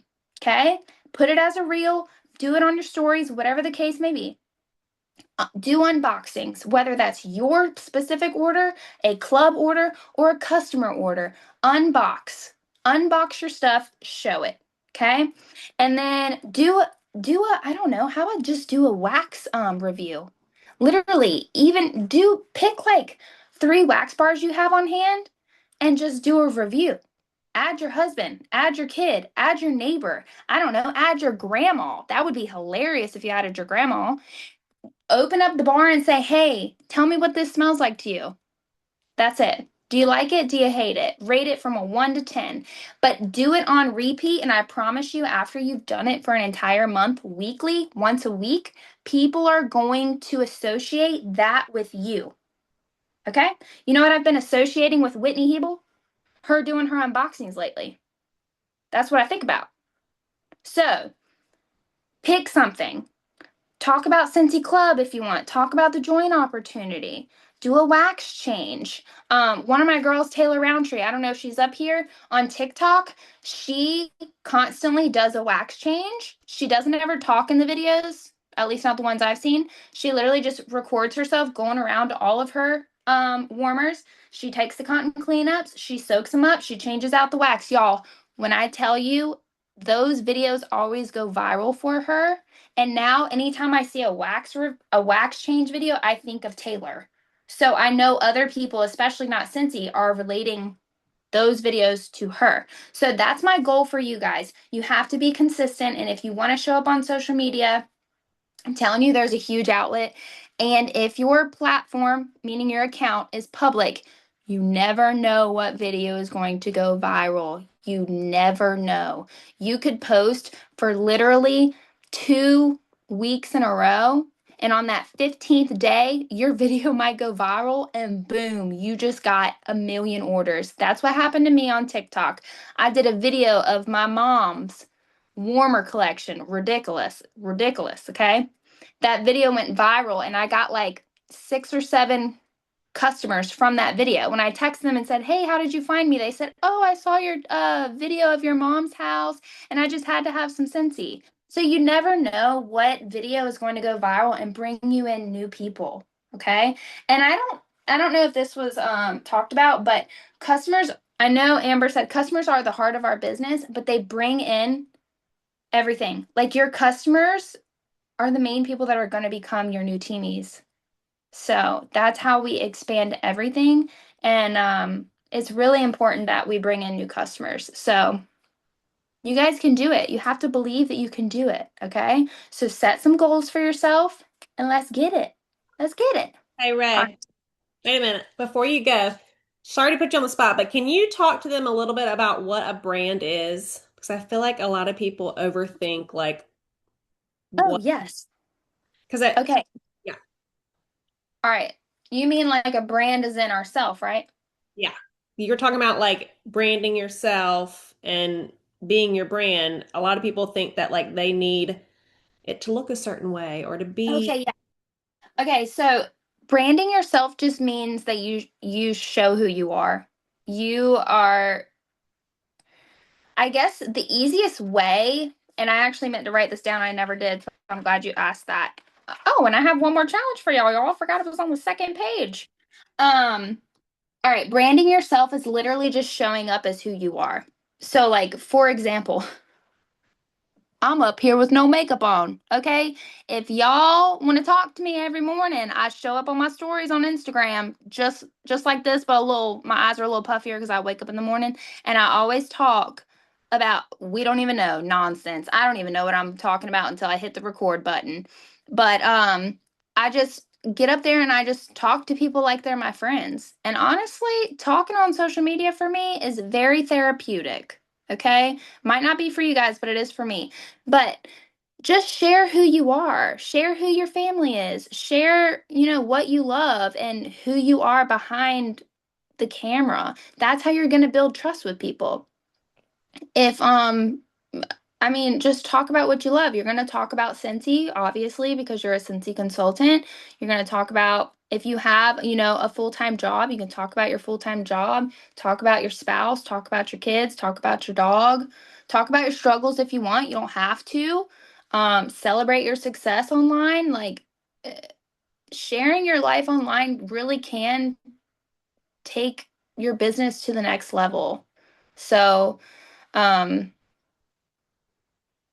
okay? Put it as a reel, do it on your stories, whatever the case may be. Do unboxings, whether that's your specific order, a club order, or a customer order. Unbox your stuff, show it, okay? And then do a I don't know, how about just do a wax review? Literally, even do pick like 3 wax bars you have on hand and just do a review. Add your husband, add your kid, add your neighbor. I don't know, add your grandma. That would be hilarious if you added your grandma. Open up the bar and say, "Hey, tell me what this smells like to you." That's it. Do you like it? Do you hate it? Rate it from a 1 to 10. But do it on repeat. And I promise you, after you've done it for an entire month, weekly, once a week, people are going to associate that with you. Okay? You know what I've been associating with Whitney Hebel? Her doing her unboxings lately. That's what I think about. So pick something. Talk about Scentsy Club if you want. Talk about the joint opportunity. Do a wax change. One of my girls, Taylor Roundtree, I don't know if she's up here on TikTok. She constantly does a wax change. She doesn't ever talk in the videos, at least not the ones I've seen. She literally just records herself going around to all of her warmers. She takes the cotton cleanups, she soaks them up, she changes out the wax. Y'all, when I tell you, those videos always go viral for her. And now anytime I see a wax change video, I think of Taylor. So I know other people, especially not Scentsy, are relating those videos to her. So that's my goal for you guys. You have to be consistent. And if you want to show up on social media, I'm telling you, there's a huge outlet. And if your platform, meaning your account, is public, you never know what video is going to go viral. You never know. You could post for literally 2 weeks in a row. And on that 15th day, your video might go viral and boom, you just got a million orders. That's what happened to me on TikTok. I did a video of my mom's warmer collection. Ridiculous, ridiculous. Okay. That video went viral and I got like 6 or 7 customers from that video. When I texted them and said, "Hey, how did you find me?" They said, "Oh, I saw your video of your mom's house and I just had to have some Scentsy." So you never know what video is going to go viral and bring you in new people. Okay. And I don't know if this was talked about, but customers, I know Amber said customers are the heart of our business, but they bring in everything. Like your customers are the main people that are going to become your new teamies. So that's how we expand everything. And it's really important that we bring in new customers. So you guys can do it. You have to believe that you can do it. Okay. So set some goals for yourself and let's get it. Let's get it. Hey, All Ray, right. wait a minute. Before you go, sorry to put you on the spot, but can you talk to them a little bit about what a brand is? Because I feel like a lot of people overthink like Oh, what, yes. because I, Okay. yeah, All right. You mean like a brand is in ourself, right? yeah. You're talking about like branding yourself and being your brand. A lot of people think that like they need it to look a certain way or to be. Okay. Yeah. Okay. So branding yourself just means that you show who you are. You are, I guess the easiest way, and I actually meant to write this down, I never did, so I'm glad you asked that. Oh, and I have one more challenge for y'all. Y'all forgot it was on the second page. Um, all right, branding yourself is literally just showing up as who you are. So, like, for example, I'm up here with no makeup on. Okay. If y'all want to talk to me every morning, I show up on my stories on Instagram just like this, but a little my eyes are a little puffier because I wake up in the morning and I always talk about we don't even know nonsense. I don't even know what I'm talking about until I hit the record button. But I just get up there and I just talk to people like they're my friends. And honestly, talking on social media for me is very therapeutic. Okay? Might not be for you guys, but it is for me. But just share who you are, share who your family is, share, what you love and who you are behind the camera. That's how you're going to build trust with people. If I mean, just talk about what you love. You're going to talk about Scentsy, obviously, because you're a Scentsy consultant. You're going to talk about if you have, a full-time job, you can talk about your full-time job, talk about your spouse, talk about your kids, talk about your dog, talk about your struggles if you want. You don't have to. Celebrate your success online. Like, eh, sharing your life online really can take your business to the next level. So, um,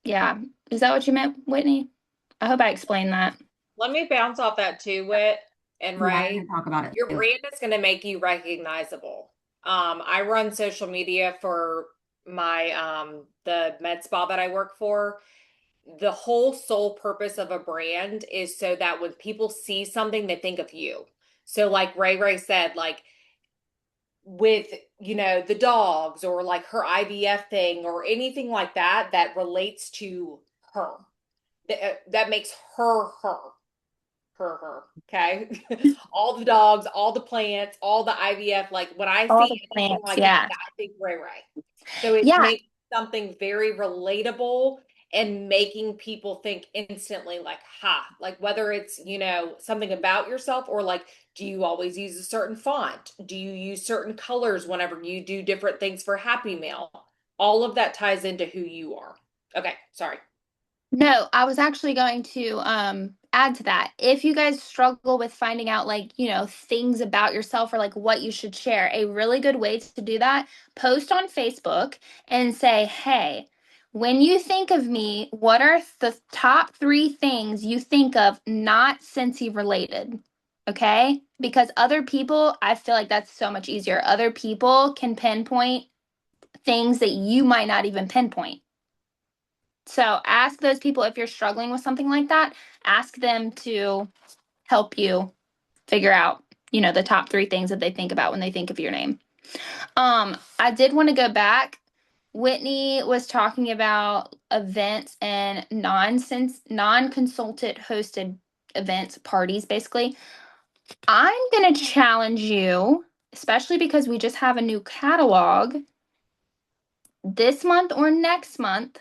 yeah. Is that what you meant, Whitney? I hope I explained that. Let me bounce off that too, Whit and Yeah, I Ray. can talk about it Your too. brand is going to make you recognizable. I run social media for my the med spa that I work for. The whole sole purpose of a brand is so that when people see something, they think of you. So like Ray said, like with the dogs or like her IVF thing or anything like that that relates to her that makes her. Okay. All the dogs, all the plants, all the IVF. Like when I All see the anything plants, like that, yeah. I think Ray. So it Yeah. makes something very relatable and making people think instantly like, ha, like whether it's, something about yourself or like, do you always use a certain font? Do you use certain colors whenever you do different things for Happy Mail? All of that ties into who you are. Okay, sorry. No, I was actually going to add to that. If you guys struggle with finding out like, things about yourself or like what you should share, a really good way to do that, post on Facebook and say, "Hey, when you think of me, what are the top 3 things you think of not Scentsy related?" Okay? Because other people, I feel like that's so much easier. Other people can pinpoint things that you might not even pinpoint. So ask those people if you're struggling with something like that, ask them to help you figure out, the top 3 things that they think about when they think of your name. I did want to go back. Whitney was talking about events and non-consultant hosted events, parties, basically. I'm going to challenge you, especially because we just have a new catalog this month or next month,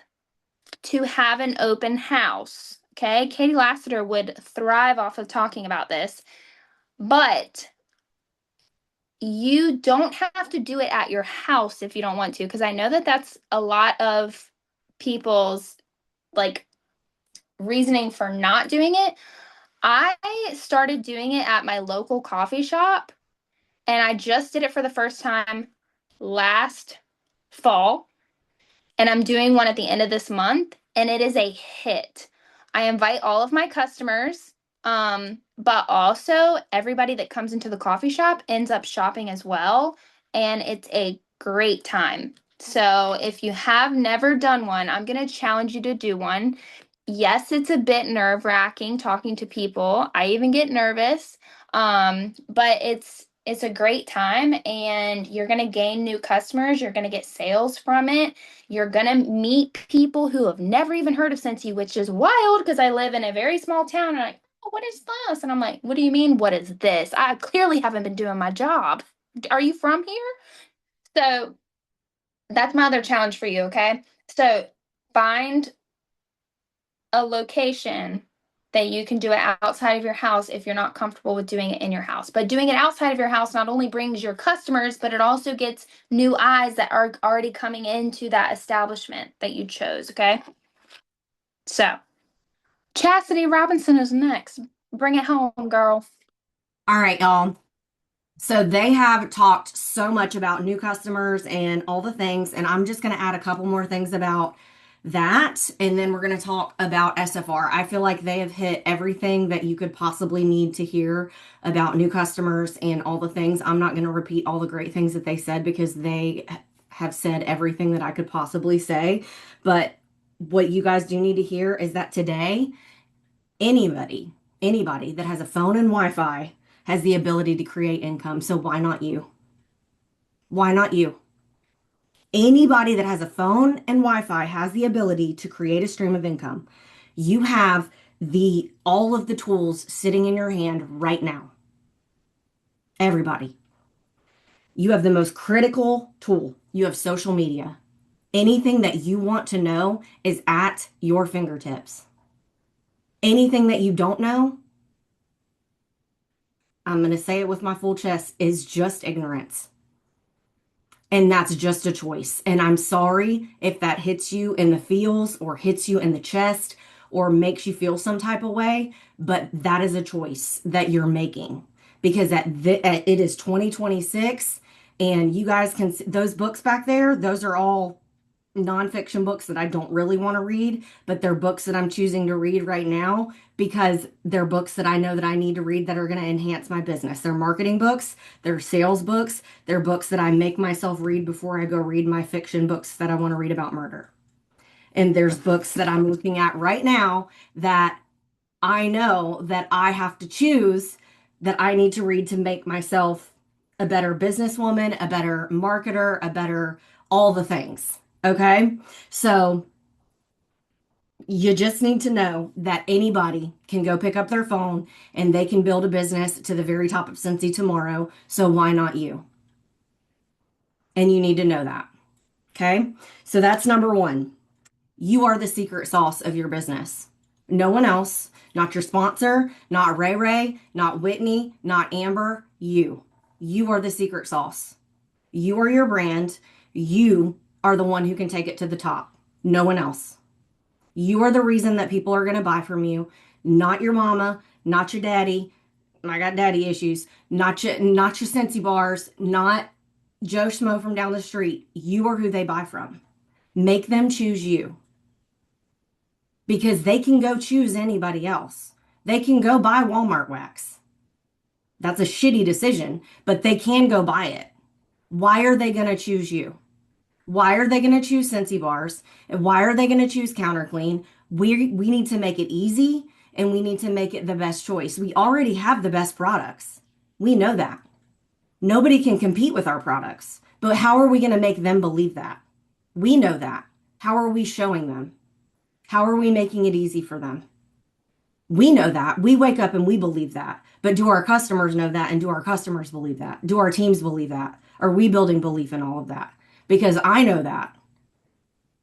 to have an open house. Okay. Katie Lassiter would thrive off of talking about this, but you don't have to do it at your house if you don't want to, because I know that that's a lot of people's like reasoning for not doing it. I started doing it at my local coffee shop, and I just did it for the first time last fall, and I'm doing one at the end of this month, and it is a hit. I invite all of my customers, but also everybody that comes into the coffee shop ends up shopping as well, and it's a great time. So if you have never done one, I'm going to challenge you to do one. Yes, it's a bit nerve-wracking talking to people. I even get nervous, but it's a great time, and you're going to gain new customers. You're going to get sales from it. You're going to meet people who have never even heard of Scentsy, which is wild because I live in a very small town. And I'm like, oh, what is this? And I'm like, what do you mean, what is this? I clearly haven't been doing my job. Are you from here? So that's my other challenge for you, okay? So find a location that you can do it outside of your house if you're not comfortable with doing it in your house. But doing it outside of your house not only brings your customers, but it also gets new eyes that are already coming into that establishment that you chose, okay? So, Chastity Robinson is next. Bring it home, girl. All right, y'all. So they have talked so much about new customers and all the things, and I'm just going to add a couple more things about that, and then we're going to talk about SFR. I feel like they have hit everything that you could possibly need to hear about new customers and all the things. I'm not going to repeat all the great things that they said because they have said everything that I could possibly say. But what you guys do need to hear is that today, anybody that has a phone and Wi-Fi has the ability to create income. So why not you? Why not you? Anybody that has a phone and Wi-Fi has the ability to create a stream of income. You have all of the tools sitting in your hand right now. Everybody. You have the most critical tool. You have social media. Anything that you want to know is at your fingertips. Anything that you don't know, I'm going to say it with my full chest, is just ignorance. And that's just a choice. And I'm sorry if that hits you in the feels or hits you in the chest or makes you feel some type of way, but that is a choice that you're making because it is 2026 and you guys can, those books back there, those are all nonfiction books that I don't really want to read, but they're books that I'm choosing to read right now because they're books that I know that I need to read that are going to enhance my business. They're marketing books, they're sales books, they're books that I make myself read before I go read my fiction books that I want to read about murder. And there's books that I'm looking at right now that I know that I have to choose that I need to read to make myself a better businesswoman, a better marketer, a better all the things. Okay. So you just need to know that anybody can go pick up their phone and they can build a business to the very top of Scentsy tomorrow. So why not you? And you need to know that. Okay. So that's number one. You are the secret sauce of your business. No one else, not your sponsor, not Ray Ray, not Whitney, not Amber, you. You are the secret sauce. You are your brand. You are the one who can take it to the top. No one else. You are the reason that people are going to buy from you, not your mama, not your daddy. I got daddy issues. Not your Scentsy bars, not Joe Schmo from down the street. You are who they buy from. Make them choose you because they can go choose anybody else. They can go buy Walmart wax. That's a shitty decision, but they can go buy it. Why are they going to choose you? Why are they going to choose Scentsy bars? And why are they going to choose Counter Clean? We need to make it easy and we need to make it the best choice. We already have the best products. We know that. Nobody can compete with our products. But how are we going to make them believe that? We know that. How are we showing them? How are we making it easy for them? We know that. We wake up and we believe that. But do our customers know that? And do our customers believe that? Do our teams believe that? Are we building belief in all of that? Because I know that.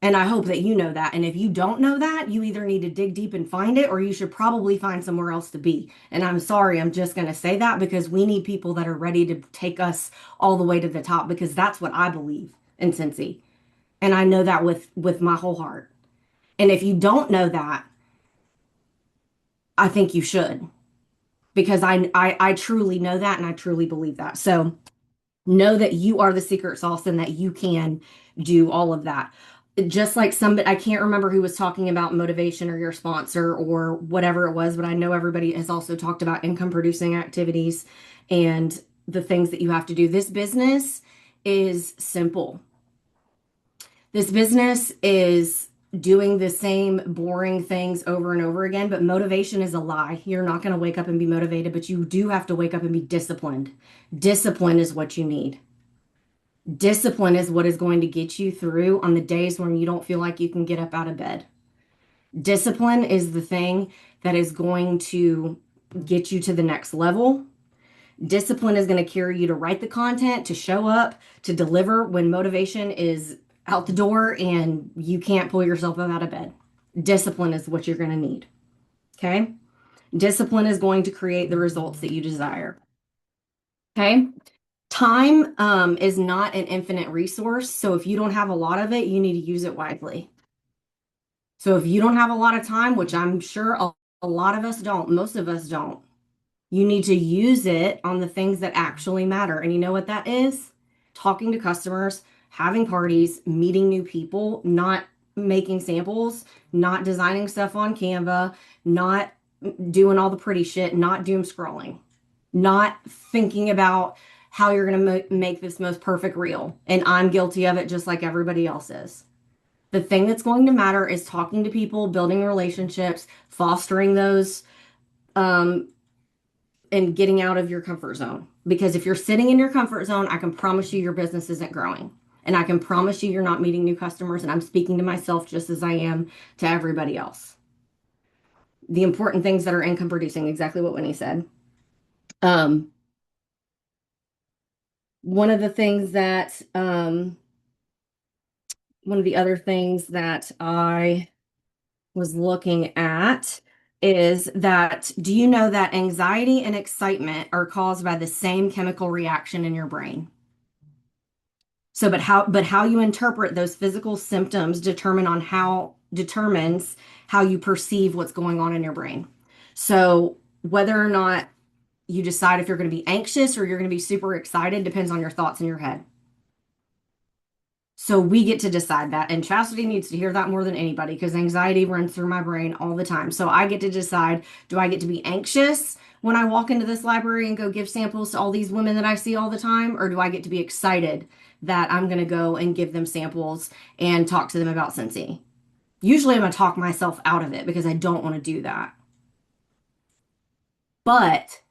And I hope that you know that. And if you don't know that, you either need to dig deep and find it, or you should probably find somewhere else to be. And I'm sorry, I'm just going to say that because we need people that are ready to take us all the way to the top, because that's what I believe in Scentsy. And I know that with my whole heart. And if you don't know that, I think you should, because I truly know that and I truly believe that. So know that you are the secret sauce and that you can do all of that. Just like somebody, I can't remember who was talking about motivation or your sponsor or whatever it was, but I know everybody has also talked about income producing activities and the things that you have to do. This business is simple. This business is doing the same boring things over and over again, but motivation is a lie. You're not going to wake up and be motivated, but you do have to wake up and be disciplined. Discipline is what you need. Discipline is what is going to get you through on the days when you don't feel like you can get up out of bed. Discipline is the thing that is going to get you to the next level. Discipline is going to carry you to write the content, to show up, to deliver when motivation is out the door and you can't pull yourself up out of bed. Discipline is what you're going to need. Okay? Discipline is going to create the results that you desire. Okay? Time is not an infinite resource. So if you don't have a lot of it, you need to use it wisely. So if you don't have a lot of time, which I'm sure a lot of us don't, most of us don't, you need to use it on the things that actually matter. And you know what that is? Talking to customers, having parties, meeting new people, not making samples, not designing stuff on Canva, not doing all the pretty shit, not doom scrolling, not thinking about how you're going to make this most perfect reel. And I'm guilty of it just like everybody else is. The thing that's going to matter is talking to people, building relationships, fostering those, and getting out of your comfort zone. Because if you're sitting in your comfort zone, I can promise you your business isn't growing. And I can promise you you're not meeting new customers. And I'm speaking to myself just as I am to everybody else. The important things that are income producing, exactly what Whitney said. One of the things that, one of the other things that I was looking at is that, do you know that anxiety and excitement are caused by the same chemical reaction in your brain? So, but how you interpret those physical symptoms determines how you perceive what's going on in your brain. So whether or not you decide if you're going to be anxious or you're going to be super excited depends on your thoughts in your head. So we get to decide that. And Chastity needs to hear that more than anybody because anxiety runs through my brain all the time. So I get to decide, do I get to be anxious when I walk into this library and go give samples to all these women that I see all the time? Or do I get to be excited that I'm going to go and give them samples and talk to them about Scentsy? Usually I'm going to talk myself out of it because I don't want to do that. But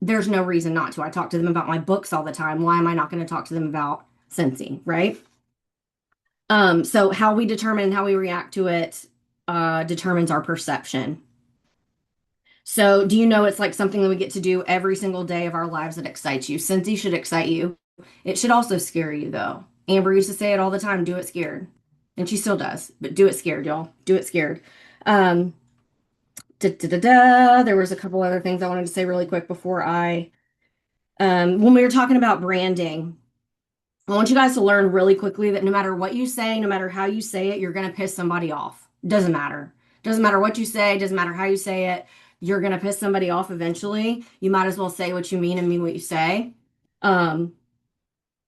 there's no reason not to. I talk to them about my books all the time. Why am I not going to talk to them about Scentsy, right? So how we determine and how we react to it determines our perception. So do you know it's like something that we get to do every single day of our lives that excites you? Scentsy should excite you. It should also scare you, though. Amber used to say it all the time, do it scared. And she still does, but do it scared, y'all. Do it scared. There was a couple other things I wanted to say really quick before when we were talking about branding, I want you guys to learn really quickly that no matter what you say, no matter how you say it, you're going to piss somebody off. Doesn't matter. Doesn't matter what you say. Doesn't matter how you say it. You're going to piss somebody off eventually. You might as well say what you mean and mean what you say. And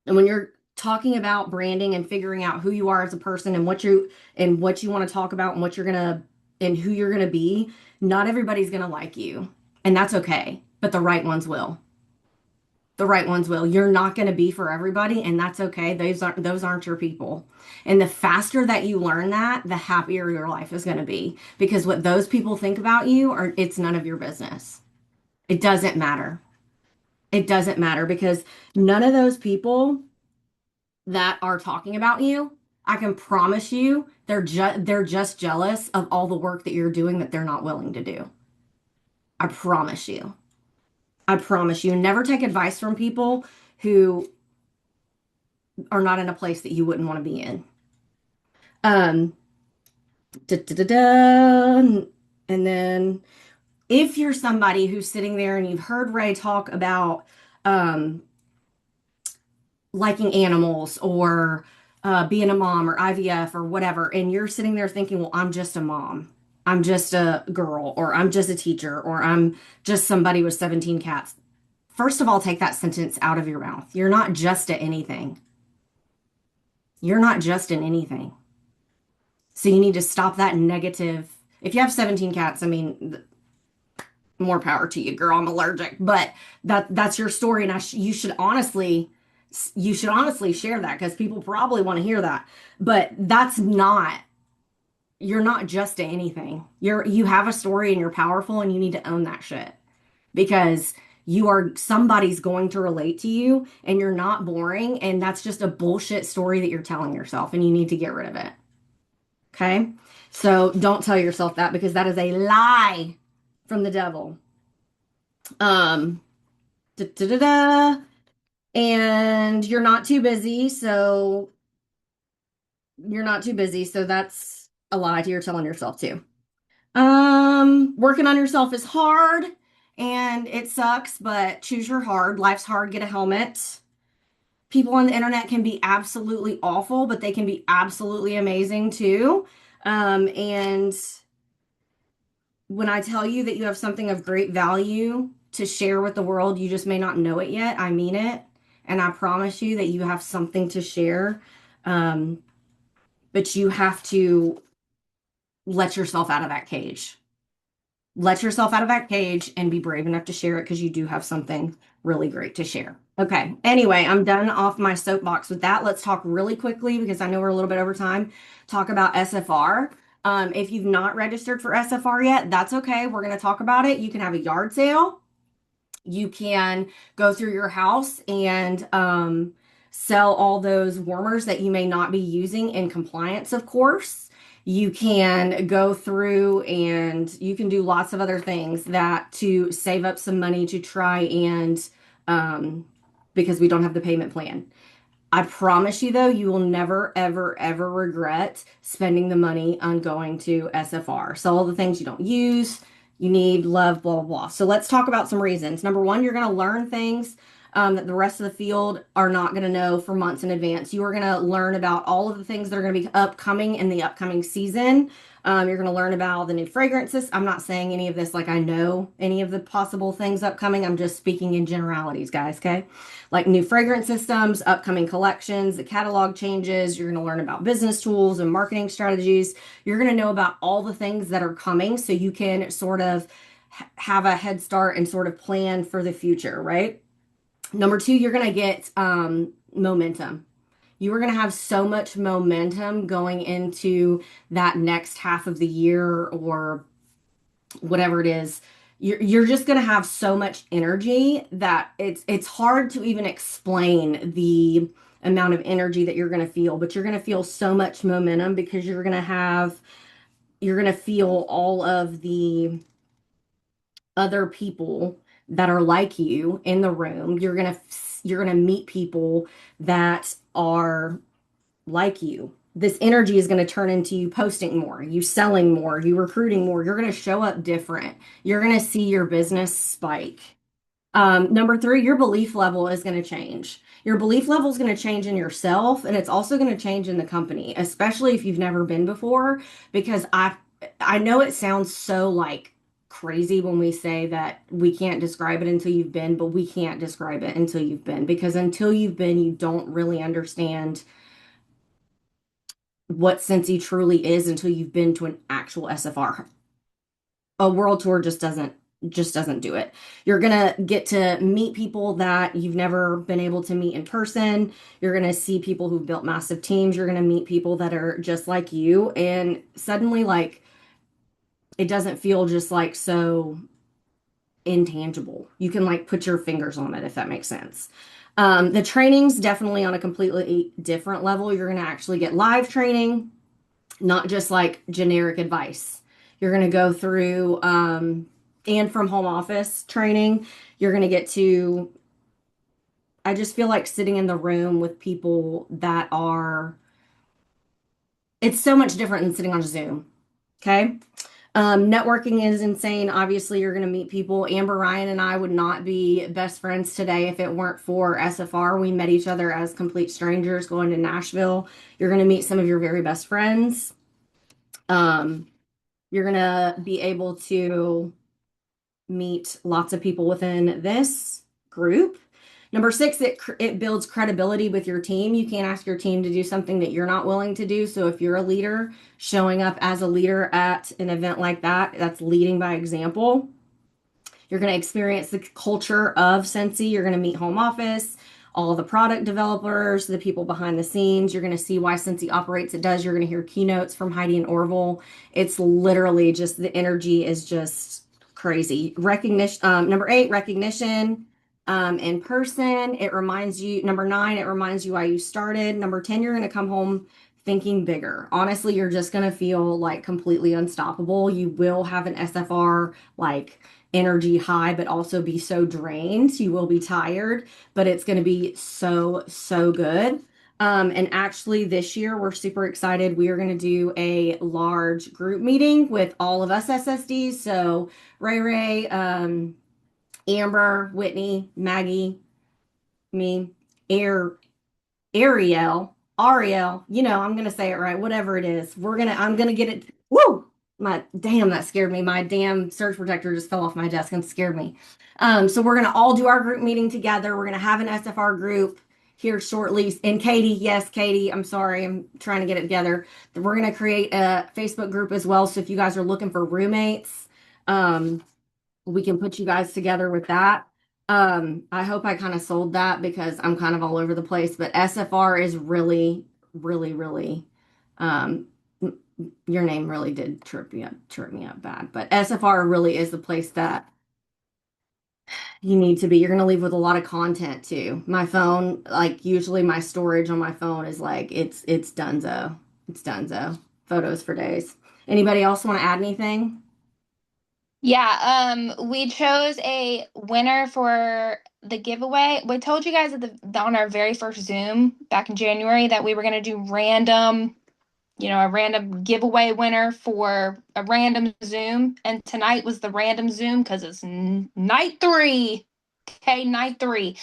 when you're talking about branding and figuring out who you are as a person and what you want to talk about and what you're going to and who you're going to be, not everybody's going to like you. And that's okay. but the right ones will. The right ones will. You're not going to be for everybody, and that's okay. Those aren't your people. And the faster that you learn that, the happier your life is going to be. Because what those people think about you are it's none of your business. It doesn't matter. It doesn't matter because none of those people that are talking about you, I can promise you, they're just jealous of all the work that you're doing that they're not willing to do. I promise you. I promise you. Never take advice from people who are not in a place that you wouldn't want to be in. Um, da, da, da, da. And then if you're somebody who's sitting there and you've heard Ray talk about um, liking animals or being a mom or IVF or whatever, and you're sitting there thinking, well, I'm just a mom. I'm just a girl, or I'm just a teacher, or I'm just somebody with 17 cats. First of all, take that sentence out of your mouth. You're not just at anything. You're not just in anything. So you need to stop that negative. If you have 17 cats, I mean, more power to you, girl. I'm allergic, but that's your story, and you should honestly share that because people probably want to hear that. But that's not you're not just anything. You have a story and you're powerful, and you need to own that shit because somebody's going to relate to you, and you're not boring, and that's just a bullshit story that you're telling yourself, and you need to get rid of it. Okay? So don't tell yourself that because that is a lie from the devil. Um, da, da, da, da. And you're not too busy, so that's a lie you're telling yourself too. Working on yourself is hard and it sucks, but choose your hard. Life's hard, get a helmet. People on the internet can be absolutely awful, but they can be absolutely amazing too. And when I tell you that you have something of great value to share with the world, you just may not know it yet. I mean it. And I promise you that you have something to share. Um, but you have to let yourself out of that cage. Let yourself out of that cage and be brave enough to share it because you do have something really great to share. Okay. Anyway, I'm done off my soapbox with that. Let's talk really quickly because I know we're a little bit over time. Talk about SFR. If you've not registered for SFR yet, that's okay. We're going to talk about it. You can have a yard sale. You can go through your house and sell all those warmers that you may not be using in compliance, of course. You can go through and you can do lots of other things that to save up some money to try and because we don't have the payment plan. I promise you, though, you will never, ever, ever regret spending the money on going to SFR. So all the things you don't use, you need, love, blah, blah, blah. So let's talk about some reasons. Number one, you're going to learn things that the rest of the field are not going to know for months in advance. You are going to learn about all of the things that are going to be upcoming in the upcoming season. You're going to learn about the new fragrances. I'm not saying any of this like I know any of the possible things upcoming. I'm just speaking in generalities, guys, okay? Like new fragrance systems, upcoming collections, the catalog changes. You're going to learn about business tools and marketing strategies. You're going to know about all the things that are coming so you can sort of have a head start and sort of plan for the future, right? Number two, you're going to get momentum. You are going to have so much momentum going into that next half of the year or whatever it is. You're just going to have so much energy that it's hard to even explain the amount of energy that you're going to feel, but you're going to feel so much momentum because you're going to feel all of the other people that are like you in the room. You're going to meet people that are like you. This energy is going to turn into you posting more, you selling more, you recruiting more. You're going to show up different. You're going to see your business spike. Number three, your belief level is going to change. Your belief level is going to change in yourself, and it's also going to change in the company, especially if you've never been before, because I know it sounds so like crazy when we say that we can't describe it until you've been, but we can't describe it until you've been, because until you've been, you don't really understand what Scentsy truly is until you've been to an actual SFR. A world tour just doesn't just doesn't do it. You're gonna get to meet people that you've never been able to meet in person. You're gonna see people who've built massive teams. You're gonna meet people that are just like you, and suddenly, like, it doesn't feel just like so intangible. You can like put your fingers on it, if that makes sense. The training's definitely on a completely different level. You're gonna actually get live training, not just like generic advice. You're going to go through, and from home office training, you're going to get to, I just feel like sitting in the room with people that are, it's so much different than sitting on Zoom. Okay. Networking is insane. Obviously, you're going to meet people. Amber Ryan and I would not be best friends today if it weren't for SFR. We met each other as complete strangers going to Nashville. You're going to meet some of your very best friends. You're going to be able to meet lots of people within this group. Number 6, it builds credibility with your team. You can't ask your team to do something that you're not willing to do. So if you're a leader, showing up as a leader at an event like that, that's leading by example. You're going to experience the culture of Scentsy. You're going to meet home office, all the product developers, the people behind the scenes. You're going to see why Scentsy operates it does. You're going to hear keynotes from Heidi and Orville. It's literally just the energy is just crazy. Recognition. Number 8, recognition. In person, it reminds you. Number 9, it reminds you why you started. Number 10, you're going to come home thinking bigger. Honestly, you're just going to feel like completely unstoppable. You will have an SFR like energy high, but also be so drained. You will be tired, but it's going to be so, so good. And actually, this year, we're super excited. We are going to do a large group meeting with all of us SSDs. So, Ray, Amber, Whitney, Maggie, me, Ariel, I'm gonna say it right, whatever it is. I'm gonna get it. Woo! That scared me. My damn surge protector just fell off my desk and scared me. So we're gonna all do our group meeting together. We're gonna have an SFR group here shortly. And Katie, yes, Katie, I'm sorry, I'm trying to get it together. We're gonna create a Facebook group as well. So if you guys are looking for roommates, we can put you guys together with that. I hope I kind of sold that because I'm kind of all over the place, but SFR is really, really, really, um, your name really did trip me up bad, but SFR really is the place that you need to be. You're going to leave with a lot of content too. My phone, like usually my storage on my phone is like, it's donezo. It's donezo. Photos for days. Anybody else want to add anything? Yeah, we chose a winner for the giveaway. We told you guys on our very first Zoom back in January that we were going to do a random giveaway winner for a random Zoom. And tonight was the random Zoom because it's night 3. Okay, night 3.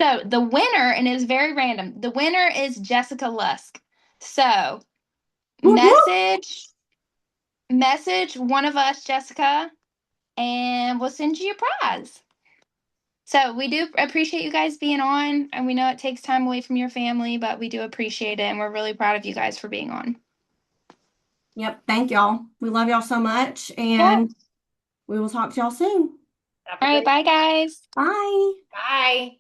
So the winner, and it's very random, the winner is Jessica Lusk. So Whoop, whoop. message one of us, Jessica, and we'll send you a prize. So we do appreciate you guys being on, and we know it takes time away from your family, but we do appreciate it, and we're really proud of you guys for being on. Yep. Thank y'all. We love y'all so much, Yeah. and we will talk to y'all soon. Have a All right, great bye guys. Bye. Bye.